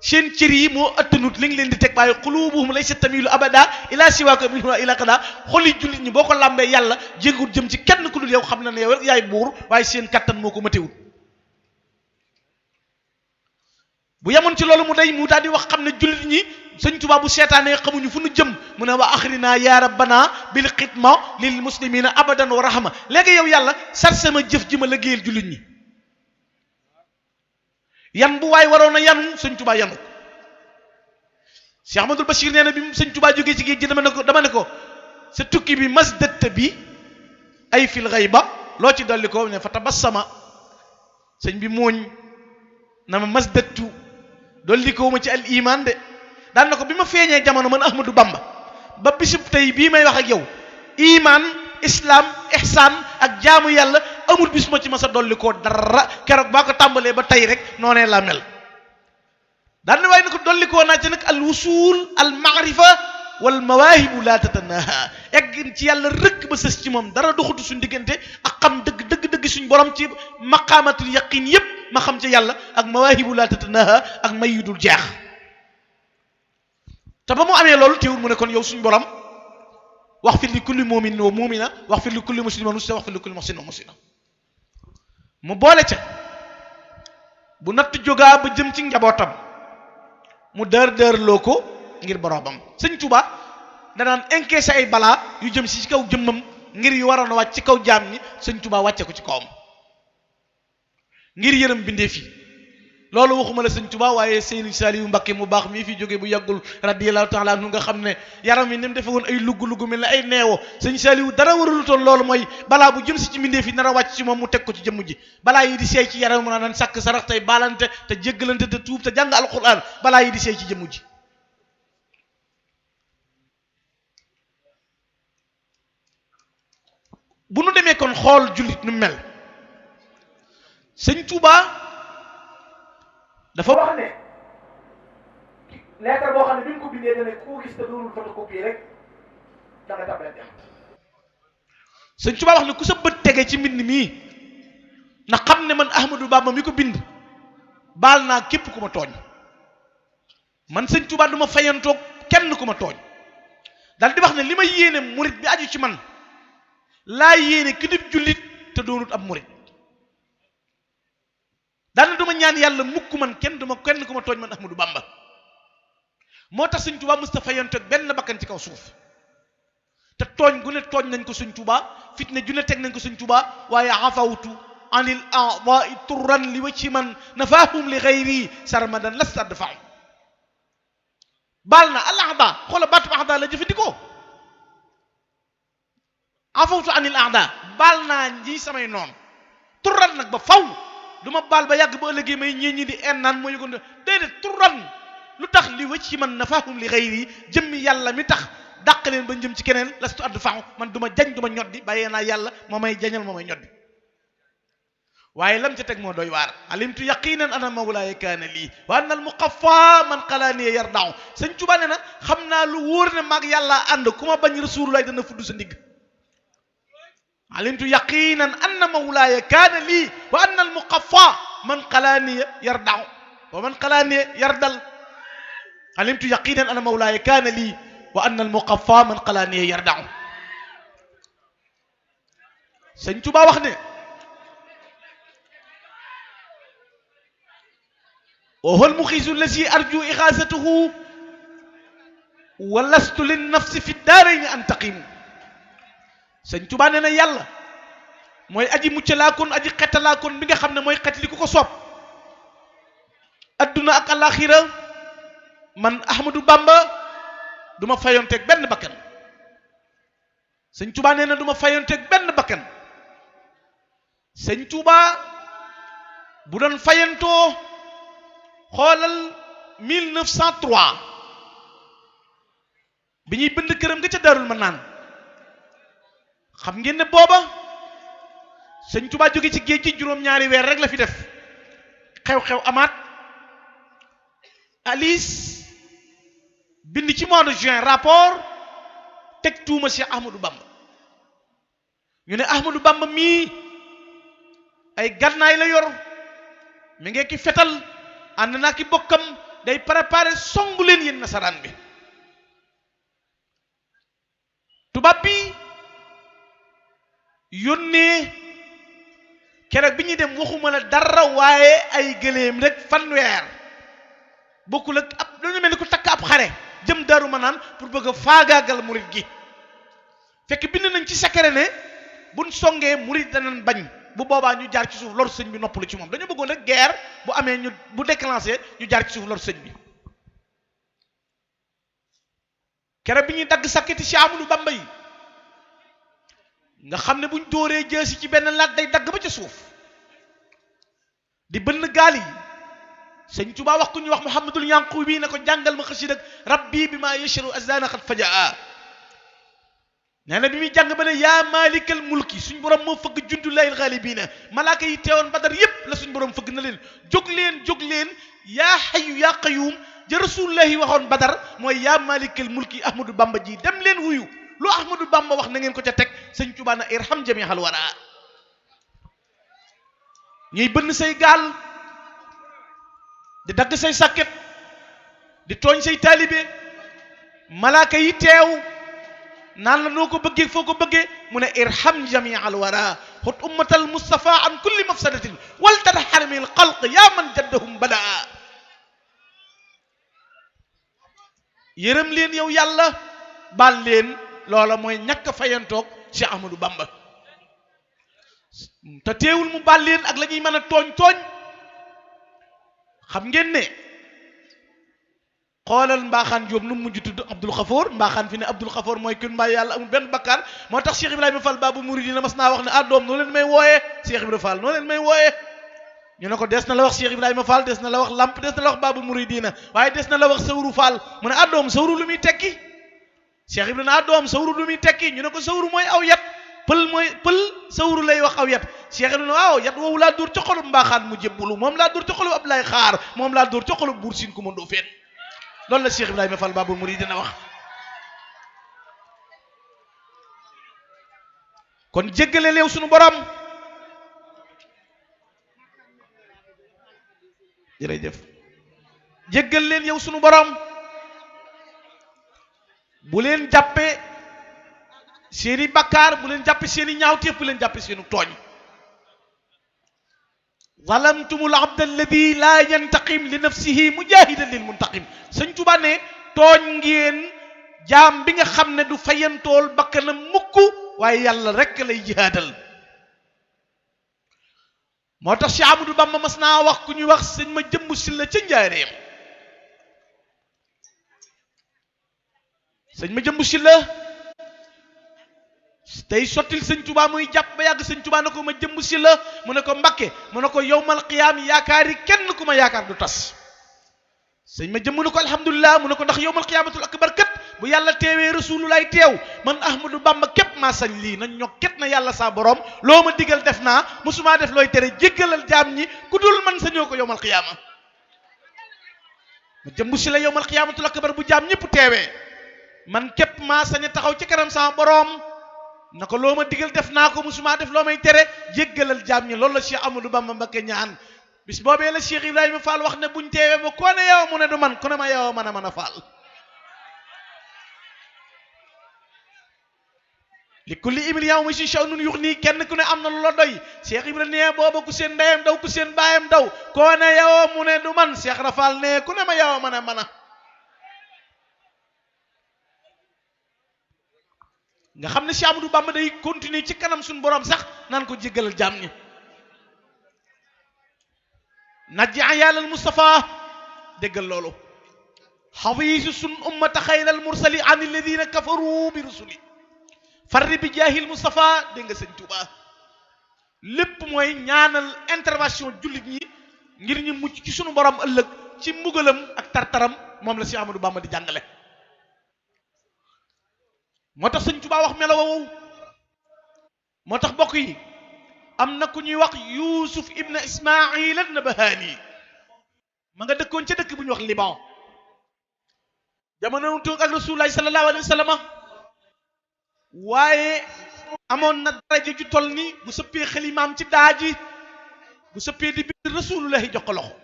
S1: seen cër yi moo ëttanut li ngi leen di teg waaye qulubuhum laysa tamilu abada ila siwaaka min huna ila qada xoli jullit ñi boo ko làmbee yàlla jéngut jëm ci kenn ku dul yow xam na ne yow rek yaay buur waaye seen kattan moo ko matewut bu yemoon ci loolu mu daal di wax xam ne jullit ñi sëñ Tuubaa bu seetaanee xamuñu fu nu jëm mu ne wa axrina ya rabbana bil xidma lil muslimina abadan wa rahma léegi yow yàlla sar sama jëf ji ma liggéeyal jullit ñi yan bu waay waroon a yanu sëñ Tuubaa yanu Cheikh Ahmadul Bachir nee na bi sëñ Tuubaa jógee ci géej gi dama ne ko sa tukki bi masdatta bi ay fil ghayba loo ci dolli ko ne fa tabassama sëñ bi mooñ na ma masdattu dolli ko ma ci al iman de daan na ko bi ma feeñee jamono man Ahmadou Bamba ba bisub tey bii may wax ak yow iman islam ihsan ak jaamu yàlla amul bis ma ci ma sa dolli koo dara keroog baa ko tàmbalee ba tey rek noonee laa mel daan na waaye na ko dolli koo naa ci nag al wusul al maarifa wal mawaahibu laa tatanaha egg ci yàlla rëkk ba sës ci moom dara doxutu suñ diggante ak xam dëgg suñ borom ci maqaamatul yaqin yépp ma xam ci yàlla ak mawaahibu laa tatanaha ak may yu dul jeex te ba mu amee loolu teewul mu ne kon yow suñ borom wax fir li kulli mu'minin wa mu'mina wax fir li kulli muslimin wa muslima wax fir li kulli muhsinin wa muhsina mu boole ca bu natt jógaa ba jëm ci njabootam mu dër loo ko ngir boroomam sëñ Tuubaa danaan encaissé ay balaa yu jëm si ci kaw jëmmam ngir yu waroon a wàcc ci kaw jaam ñi sëñ Tuubaa wàcce ko ci kawam ngir yërëm bindeef yi loolu waxuma la sëñ Tuubaa waaye Sëñ Saaliwu Mbakke mu baax mii fi jóge bu yàggul radiyallahu taala anhu nga xam ne yaram wi ni mu defe woon ay lugg-lugg mel ne ay neewo sëñ Saaliwu dara waralu toon loolu mooy balaa bu jëm si ci mbindee fi nar a wàcc ci moom mu teg ko ci jëmm ji balaa yi di seey ci yaram mu naan sàkk sarax tey baalante te jéggalante te tuub te jàng alquran balaa yi di seey ci jëmm ji bu nu demee kon xool jullit nu mel sëñ Tuubaa dafa wax ne lettre boo xam ne bi mu ko bindee da ne ku ko gis te doonul photocopie rek da nga tablet dem sëñ Tuubaa wax ne ku sa bët tege ci mbind mii na xam ne man Ahmadou Bamba mi ko bind baal naa képp ku ma tooñ man sëñ Tuubaa du ma fayantoog kenn ku ma tooñ dal di wax ne li ma yéene murit bi aju ci man laa yéene ki dib jullit te doonut ab murit daana duma ñaan yàlla mukk man kenn ku ma tooñ man Ahmadou Bamba moo tax sëñ Tuubaa Mustafa yonte benn bakkan ci kaw suuf te tooñ gu ne tooñ nañ ko sëñ Tuubaa fitne ju ne teg nañ ko sëñ Tuubaa waaye afawtu anil a'daa'i turran li wacci man nafaahum li ghayri sarmadan lasta dafa'u baal na al a'daa xoola baatu a'daa la jëfandikoo afawtu anil a'daa baal naa ñi samay noonu turran nag ba faw du ma baal ba yàgg ba ëllëgee may ñeen ñi di en naan moo yëgoon déedéet turan lu tax li wëcc ci man nafaahum li xayri jëmmi yàlla mi tax dàq leen ba jëm ci keneen lastu addu faaw man du ma jañ du ma ñoddi bàyyee naa yàlla moo may jañal moo may ñoddi waaye lam ca teg moo doy waar alimtu yaqinan ana mawlaaya kaana lii wa anna al muqaffa man qalaani yardaaw sëñ Tuubaa ne na xam naa lu wóor ne maag yàlla ànd ku ma bañ rasulullaay dana fudd sa ndigg alimtu yaqinan anna mawlaaya kaana lii wa anna al muqaffa man qalaani yardaw wa man qalaani yardal alimtu yaqinan anna mawlaaya kaana lii wa anna al muqaffa man qalaani yardaw sëñ Tuubaa wax ne wa huwa al muxiisu allazi arju ixaasatuhu wa lastu lin nafsi fi daarayni antaqimu sëñ Tuubaa nee na yàlla mooy aji muccalaakoon aji xettalaakoon bi nga xam ne mooy xet li ku ko soob adduna ak alaxira man Ahmadou Bamba du ma fayonteeg benn bakkan sëñ Tuubaa nee na du ma fayonteeg benn bakkan sëñ Tuubaa bu doon fayantoo xoolal 1903 bi ñuy bënd këram nga ca Daarul Manaan xam ngeen ne booba sëñ Tuubaa jóge ci géej gi juróom-ñaari weer rek la fi def xew-xew amaat Alice bind ci mois de juin rapport teg tuuma Cheikh Ahmadou Bamba ñu ne Ahmadou Bamba mii ay gànnaay la yor mi ngi ki fetal ànd naa ki bokkam day préparer songu leen yéen nasaraan bi tubaab bi yónnee keroog bi ñuy dem waxuma la dara waaye ay gëléem rek fanweer bokkul ak ab dañu mel ni ku takk ab xare jëm Daaru Manaan pour bëgg a faagaagal murit gi fekk bind nañ ci secret ne buñ songee murit danañ bañ bu boobaa ñu jaar ci suuf lor sëñ bi noppalu ci moom dañu bëggoon rek guerre bu amee ñu bu déclenché ñu jaar ci suuf lor sëñ bi keroog bi ñuy dagg sakketi Cheikh Ahmadou Bamba yi nga xam ne buñ dóoree jësi ci benn laat day dagg ba ca suuf di bënn gaal yi sëñ Tuubaa wax ku ñuy wax Muhammadul Yanqubi ne ko jàngal ma xasida rabbi bi maa yashru azana xat fajaa nee na bi muy jàng ba ne yaa maalikal mulki suñ borom moo fëgg jundullaahil xaalibiina malaaka yi teewoon Badar yépp la suñ borom fëgg na leen jóg leen yaa xayu yaa qayuum ja rasulullaahi waxoon Badar mooy yaa maalikal mulki Ahmadou Bamba ji dem leen wuyu lu Ahmadou Bamba wax na ngeen ko ca teg sëñ Tuubaa na irham jamiihal waraa ñuy bënn say gaal di dagg say sàkket di tooñ say taalibe malaaka yi teew naan la noo ko bëggee foo ko bëggee mu ne irham jamiihal waraa xut ummatal Mustafa an kulli mafsadatin wal tadharmil xalq yaa man jaddahum badaa yërëm leen yow yàlla baal leen loola mooy ñàkk fayantoog Cheikh Ahmadou Bamba te teewul mu baal leen ak la ñuy mën a tooñ xam ngeen ne xoolal mbaaxaan Jóob nu mu mujj tudd Abdul Xafoor mbaaxaan fi ne Abdul Xafoor mooy kun mbaay yàlla amul benn bakkaar moo tax Cheikh Ibrahima Fall Babu Mouridina mas naa wax ne ah doom noo leen may wooyee Cheikh Ibrahima Fall noo leen may wooyee ñu ne ko des na la wax Cheikh Ibrahima Fall des na la wax Lamp des na la wax Babu Mouridina waaye des na la wax Sawru Fall mu ne ah doom sawru lu muy tekki Cheikh Ibrahima ah doom sawru lu muy tekki ñu ne ko sawru mooy aw yat pël sawru lay wax aw yat Cheikh Ibrahima waaw yat woowu laa dóor ca xolub mbaaxaan mu jébbulu moom laa dóor ca xolub Ablaye Xaar moom laa dóor ca xolub Buur Siin ku mandoo feen loolu la Cheikh Ibrahima Fall Babu Mouridina wax kon jéggale leew sunu borom jërëjëf jéggal leen yow sunu borom bu leen jàppe seeni bakkaar bu leen jàppe seeni ñaawteef bu leen jàppe seeni tooñ zalamtumul abda alladi laa yantaqim li nafsihi mujahidan lil muntaqim sëñ Tuubaa ne tooñ ngeen jaam bi nga xam ne du fayantool bakkanam mukk waaye yàlla rekk lay jihaadal moo tax Cheikh Amadou Bamba mas naa wax ku ñuy wax sëñ ma jëmb silla ca njaareem sëñ ma jëmb silla tey sottil sëñ Tuubaa muy jàpp ba yàgg sëñ Tuubaa ne ko ma jëmb silla mu ne ko Mbakke mu ne ko yowmal qiyaam yaakaari kenn ku ma yaakaar du tas sëñ ma jëmb ne ko alhamdulilah mu ne ko ndax yowmal qiyaamatul akbar kat bu yàlla teewee rasululay teew man Ahmadou Bamba képp maa sañ lii nañ ñokket na yàlla saa borom loo ma digal def naa mosumaa def looy tere jéggalal jaam ñi ku dul man sañoo ko yowmal qiyaama ma jëmb si la yowmal qiyaamatul akbar bu jaam ñëpp teewee man képp maa sañ a taxaw ci kanam sama borom na ko loo ma digal def naa ko mosumaa def loo may tere jéggalal jaam ñi loolu la Cheikh Amadou Bamba Mbakke ñaan bis boobee la Cheikh Ibrahima Fall wax ne buñ teewee ba koo ne yow mu ne du man ku ne ma yow mën a Fall li kulli imil yow mi si shaw nun yux nii kenn ku ne am na lu la doy Cheikh Ibrahima nee booba ku seen ndeyam daw ku seen baayam daw koo ne yow mu ne du man Cheikh Rafal nee ku ne ma yow mën a nga xam ne Cheikh Amadou Bamba day continuer ci kanam suñu borom sax naan ko jéggalal jaam ñi najji ayaalal Mustafa déggal loolu xawiisu sun ummata xayral mursali an alladina kafaru bi rusuli farri bi jaahil Mustafa dégg nga sëñ Tuuba lépp mooy ñaanal intervention jullit ñi ngir ñu mucc ci sunu borom ëllëg ci mbugalam ak tartaram moom la Cheikh Amadou Bamba di jàngale moo tax sëñ Tuubaa wax melo woowu moo tax bokk yi am na ku ñuy wax Yuusuf ibn Ismaayil an-Nabahaani ma nga dëkkoon ca dëkk bu ñuy wax Liban jamono toog ak Rasulullaah sallallahu alayhi wa sallam waaye amoon na daraja ju toll ni bu sëppee xalimaam ci daaji bu sëppee di bind Rasulullaah jox ko loxo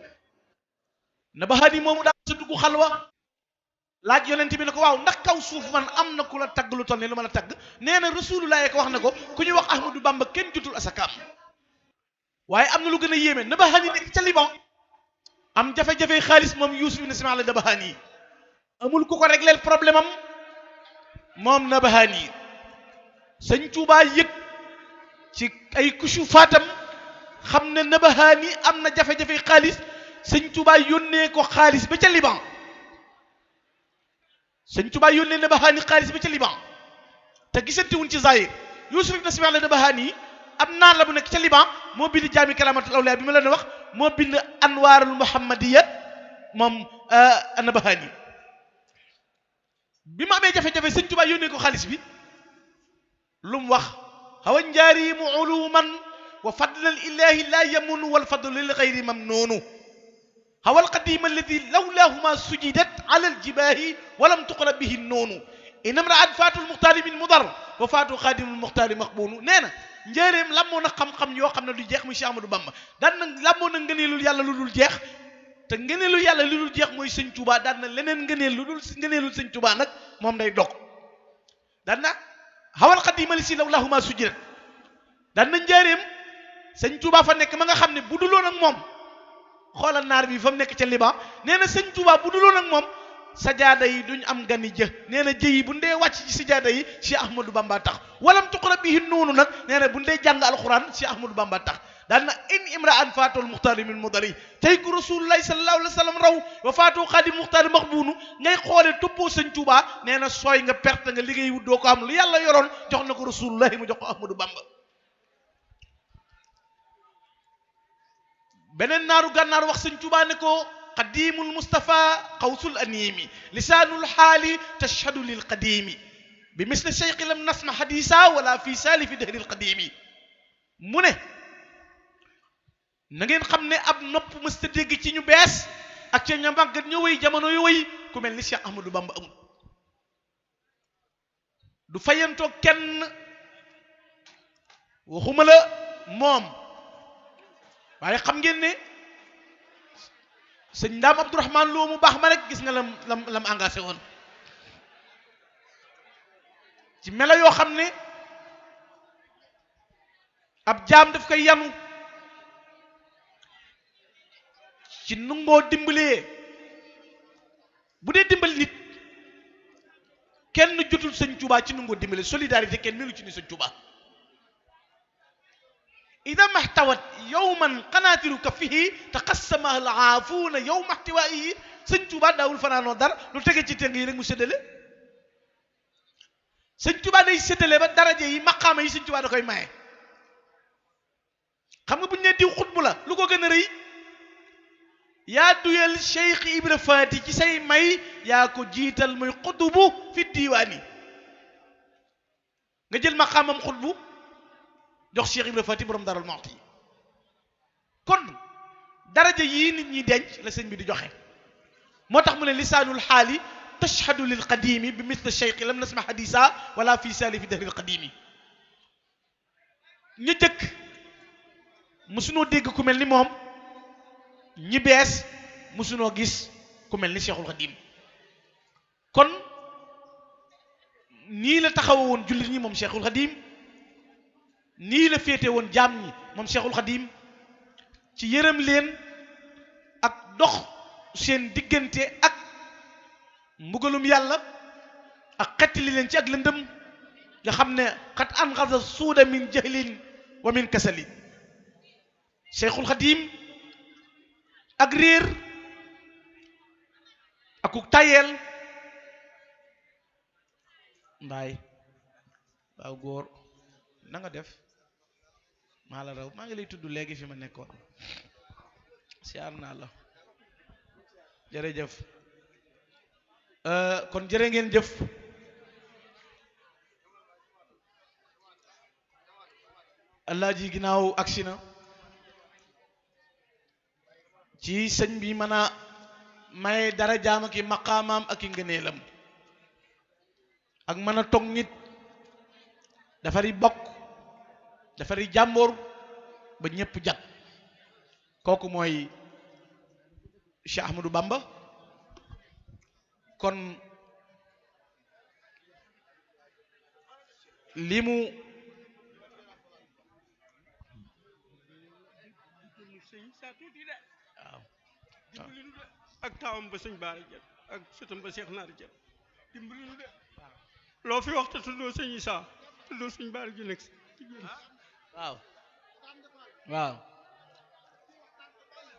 S1: Nabahaani moomu daa sa dugg xalwa laaj yonent bi ne ko waaw ndax kaw suuf man am na ku la tagg lu toll ni lu ma la tagg nee na Rasulullah ko wax na ko ku ñuy wax Ahmadou Bamba kenn jotul asakaam waaye am na lu gën a yéeme Nabahaani nekk ca Liban am jafe-jafe xaalis moom Yuusuf ibn Ismaayil Nabahaani amul ku ko régleel problème am moom Nabahaani sëñ Tuubaa yëg ci ay kusufaatam xam ne Nabahaani am na jafe-jafe xaalis sëñ Tuubaa yónnee ko xaalis ba ca Liban sëñ Tuubaa yónnee Nabahaani xaalis ba ca Liban te gisante wuñ ci Zaïr Yuusuf ibn Ismaayil Nabahaani am naar la bu nekk ca Liban moo bind jaami karaamatul awliyaa bi ma leen wax moo bind anwaarul muhammadiya moom Nabahaani bi ma amee jafe-jafe sëñ Tuubaa yónnee ko xaalis bi lu mu wax hawa njaarimu uluman wa fadlal ilaahi laa yamunu wal fadlu lil xayri mamnuunu هو القديم الذي لولاهما سجدت على الجباه ولم تقرب به النون إن امرأ فات المختار من مضر وفات خادم المختار مقبول نينا njëreem lamoon na xam-xam yoo xam ne du jeex muy Cheikh Amadou Bamba daan na lamoon na ngëneelul yàlla lu dul jeex te ngëneelul yàlla lu dul jeex mooy sëñ Tuubaa daan na leneen ngëneel lu dul ngëneelul sëñ Tuubaa nag moom day dog daan na hawal xadiimali si lawlaahuma sujidat daan na njëreem sëñ Tuubaa fa nekk ma nga xam ne bu duloon ak moom xoolal naar bi fa mu nekk ca Liban nee na sëñ Tuubaa bu duloon ak moom sajaada yi duñ am gani jë nee na jë yi bu ndee wàcc ci sajaada yi Cheikh Ahmadou Bamba tax walam tuqra bihi noonu nag nee na bu ndee jàng alxuraan Cheikh Ahmadou Bamba tax daan na in imraan faatol muxtaari min mudari tey ku rasulullahi sallallahu alayhi wa sallam raw wa faatoo xaadim muxtaari maxbuunu ngay xoole toppoo sëñ Tuubaa nee na sooy nga perte nga liggéey wut doo ko am lu yàlla yoroon jox na ko rasulullahi mu jox ko Ahmadou Bamba. beneen naaru gànnaar wax sëñ Tuubaa ne ko qadimul Mustafa qawsul animi lisaanul xaali tashhadu lil qadimi bi misli cheikh lam nasma hadisa wala fi saalifi dahril qadimi mu ne na ngeen xam ne ab nopp mësta dégg ci ñu bees ak ca ña màggat ña wéy jamono yu wéy ku mel ni Cheikh Ahmadou Bamba amul du fayantoo kenn waxuma la moom waaye xam ngeen ne sëñ Ndaam Abdourahman Lo mu baax ma rek gis nga lam engagé woon ci melo yoo xam ne ab jaam daf koy yanu ci nungoo dimbalee bu dee dimbali nit kenn jotul sëñ Tuubaa ci nungoo dimbale solidarité kenn melu ci ni sëñ Tuubaa ida maxtawat yowman qanaatiru kafihi taqassama al aafuuna yowma xtiwaayihi sëñ Tuubaa daawul fanaanoo dara lu tege ci teng yi rek mu séddale sëñ Tuubaa day séddale ba daraje yi maqaama yi sëñ Tuubaa da koy maye xam nga bu ñu nee diw xutbu la lu ko gën a rëy yaa duyal Cheikh Ibra Faati ci say may yaa ko jiital muy xutbu fi diiwaani nga jël maqaamam xutbu jox Cheikh Ibra Faati borom Daarul Muxti kon daraja yii nit ñi denc la sëñ bi di joxe moo tax mu ne lisaanul xaali tashhadu lil qadimi bi misli cheikh lam nasma hadisa wala fi saalifi dahril qadimi ñu jëkk musunoo dégg ku mel ni moom ñi bees musunoo gis ku mel ni Cheikhul Khadim kon nii la taxaw woon jullit ñi moom Cheikhul Khadim nii la féete woon jaam ñi moom Cheikhul Khadim ci yërëm leen ak dox seen diggante ak mbugalum yàlla ak xettali leen ci ak lëndëm nga xam ne xat an xasa suuda min jahlin wa min kasali Cheikhul Khadim ak réer akuk tayeel mbaay waaw góor na nga def maa la raw maa ngi lay tudd léegi fi ma nekkoon siyaar naa la jërëjëf kon jërë ngeen jëf allah ji ginnaaw agsi na ci sëñ bi mën a may dara jaam ak i maqaamaam ak i ngëneelam ak mën a toog nit dafari bokk dafari jàmboor ba ñépp jag kooku mooy Cheikh Ahmadou Bamba kon li mu waaw
S2: ak taawam ba sëñ Baara Jël ak sëtam ba Cheikh Naar Jël dimbali nu de loo fi wax te tuddoo sëñ Issa tuddoo sëñ Baara Jël nekk
S1: waaw waaw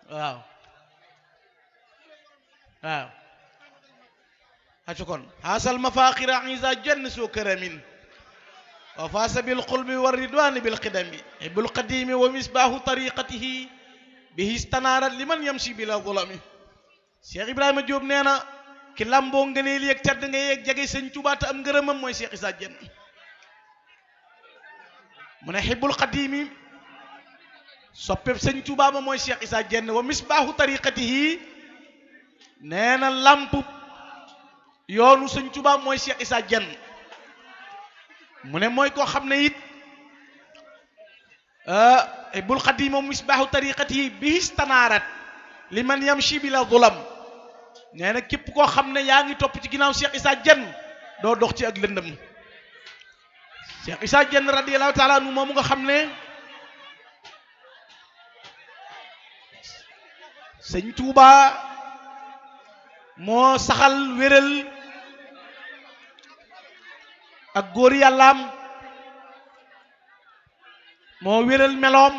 S1: waaw waaw kon haasal mafaaxira isa jenn soo këramin wa faasa bil qulbi wa ridwani bil qidami ibul qadimi wa misbaahu tariqatihi bihi istanaarat liman yamshi bila zulami Cheikh Ibrahima Diop nee na ki lamboo ngëneel yeeg tedd nga yeeg jege sëñ Tuubaa te am ngërëmam mooy Cheikh Issa Diène mu ne xibbul qadimi soppeb sëñ Tuubaa ba mooy Cheikh Issa Diène wa misbaahu tariqatihi nee na lamp yoonu sëñ Tuubaa mooy Cheikh Issa Diène mu ne mooy koo xam ne it xibbul qadimi wa misbaahu tariqatihi bihi istanaarat liman yamshi bila zulam nee na képp koo xam ne yaa ngi topp ci ginnaaw Cheikh Issa Diène doo dox ci ak lëndëm Cheikh Issa Diène radiyallahu taala anhu moomu nga xam ne sëñ Tuuba moo saxal wéral ak góor yàllaam moo wéral meloom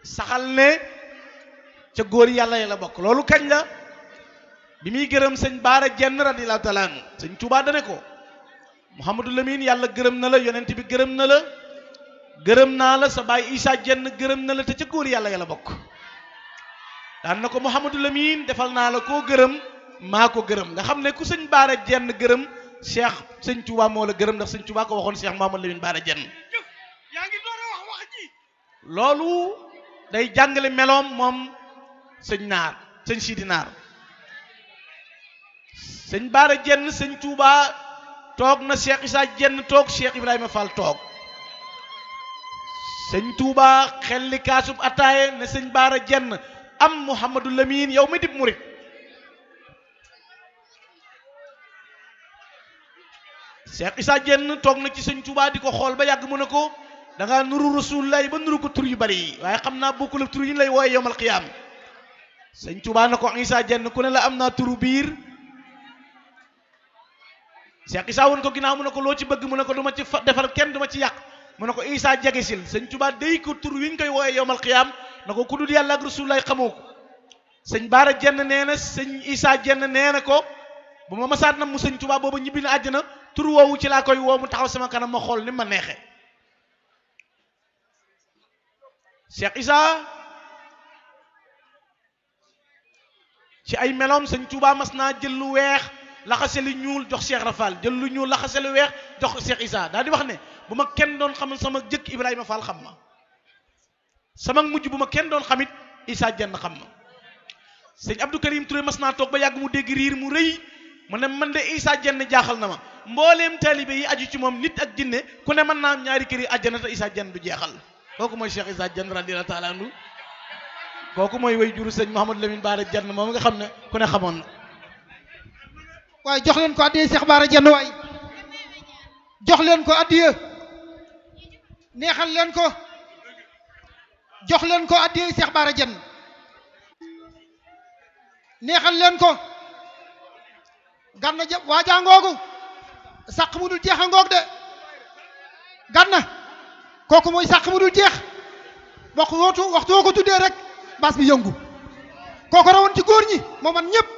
S1: saxal ne ca góor yàlla yi la bokk. loolu kañ la bi muy gërëm sëñ Baara Jenn radiyallahu taala anhu sëñ Tuubaa dane ko Mouhamadou Lamine yàlla gërëm na la yonent bi gërëm na la gërëm naa la sa baay Issa Jenn gërëm na la te ca góor yàlla ya la bokk. daan na ko Mouhamadou Lamine defal naa la koo gërëm maa ko gërëm nga xam ne ku sëñ Baara Jenn gërëm Cheikh sëñ Tuubaa moo la gërëm ndax sëñ Tuubaa ko waxoon Cheikh Mouhamadou Lamine Baara Jenn.
S2: yaa ngi door a wax ji.
S1: loolu day jàngale meloom moom sëñ naar sëñ Sidi Naar. sëñ Baara Jenn sëñ Tuubaa toog na Cheikh Issa Jenn toog Cheikh Ibrahima Fall toog sëñ Tuubaa xelli kaasub ataaye ne sëñ Baara Jenn am Mouhamadou Lamine yow mi dib murit Cheikh Issa Jenn toog na ci sëñ Tuubaa di ko xool ba yàgg mu ne ko da ngaa nuru Rasulullah ba nuru ko tur yu bari yi waaye xam naa bokkul ak tur yi lay wooye yowmal qiyaam sëñ Tuubaa na ko Issa Jenn ku ne la am naa turu biir Cheikh Issa woon ko ginnaaw mu ne ko loo ci bëgg mu ne ko du ma ci defal kenn du ma ci yàq mu ne ko Issa jegesil sëñ Tuubaa day ko tur wi ñu koy wooyee yowmal qiyaam na ko ku dul yàlla ak Rasulullah xamoo ko sëñ Baara Jenn nee na sëñ Issa Jenn nee na ko bu ma masaat na mu sëñ Tuubaa boobu ñibbi na àjjana tur woowu ci laa koy woo mu taxaw sama kanam ma xool ni ma neexee. Cheikh Issa ci ay meloom sëñ Tuubaa mas naa jël lu weex laxase lu ñuul jox Cheikh Rafal jël lu ñuul laxase lu weex jox Cheikh Issa daal di wax ne bu ma kenn doon xamal sama jëkk Ibrahima Fall xam ma sama mujj bu ma kenn doon xamit Issa Jenn xam ma. sëñ Abdou Karim Touré mas naa toog ba yàgg mu dégg riir mu rëy mu ne man de Issa Jenn jaaxal na ma mbooleem taalibe yi aju ci moom nit ak jinne ku ne mën naa am ñaari kër yi àjjana te Issa Jenn du jeexal. kooku mooy Cheikh Issa Jenn radiyallahu taala anhu kooku mooy way juru sëñ Mouhamadou Lamine Baara Jenn moom nga xam ne ku ne xamoon na.
S3: waaye jox leen ko addiya Cheikh Baara Jenn waay jox leen ko addiya neexal leen ko jox leen ko addiya Cheikh Baara Jenn neexal leen ko ganna jëpp waa jàngoogu sàq mu dul jeex a ngoog de ganna kooku mooy sàq mu dul jeex waxtu woo ko tuddee rek baas bi yëngu kooku rawoon ci góor ñi moo man ñëpp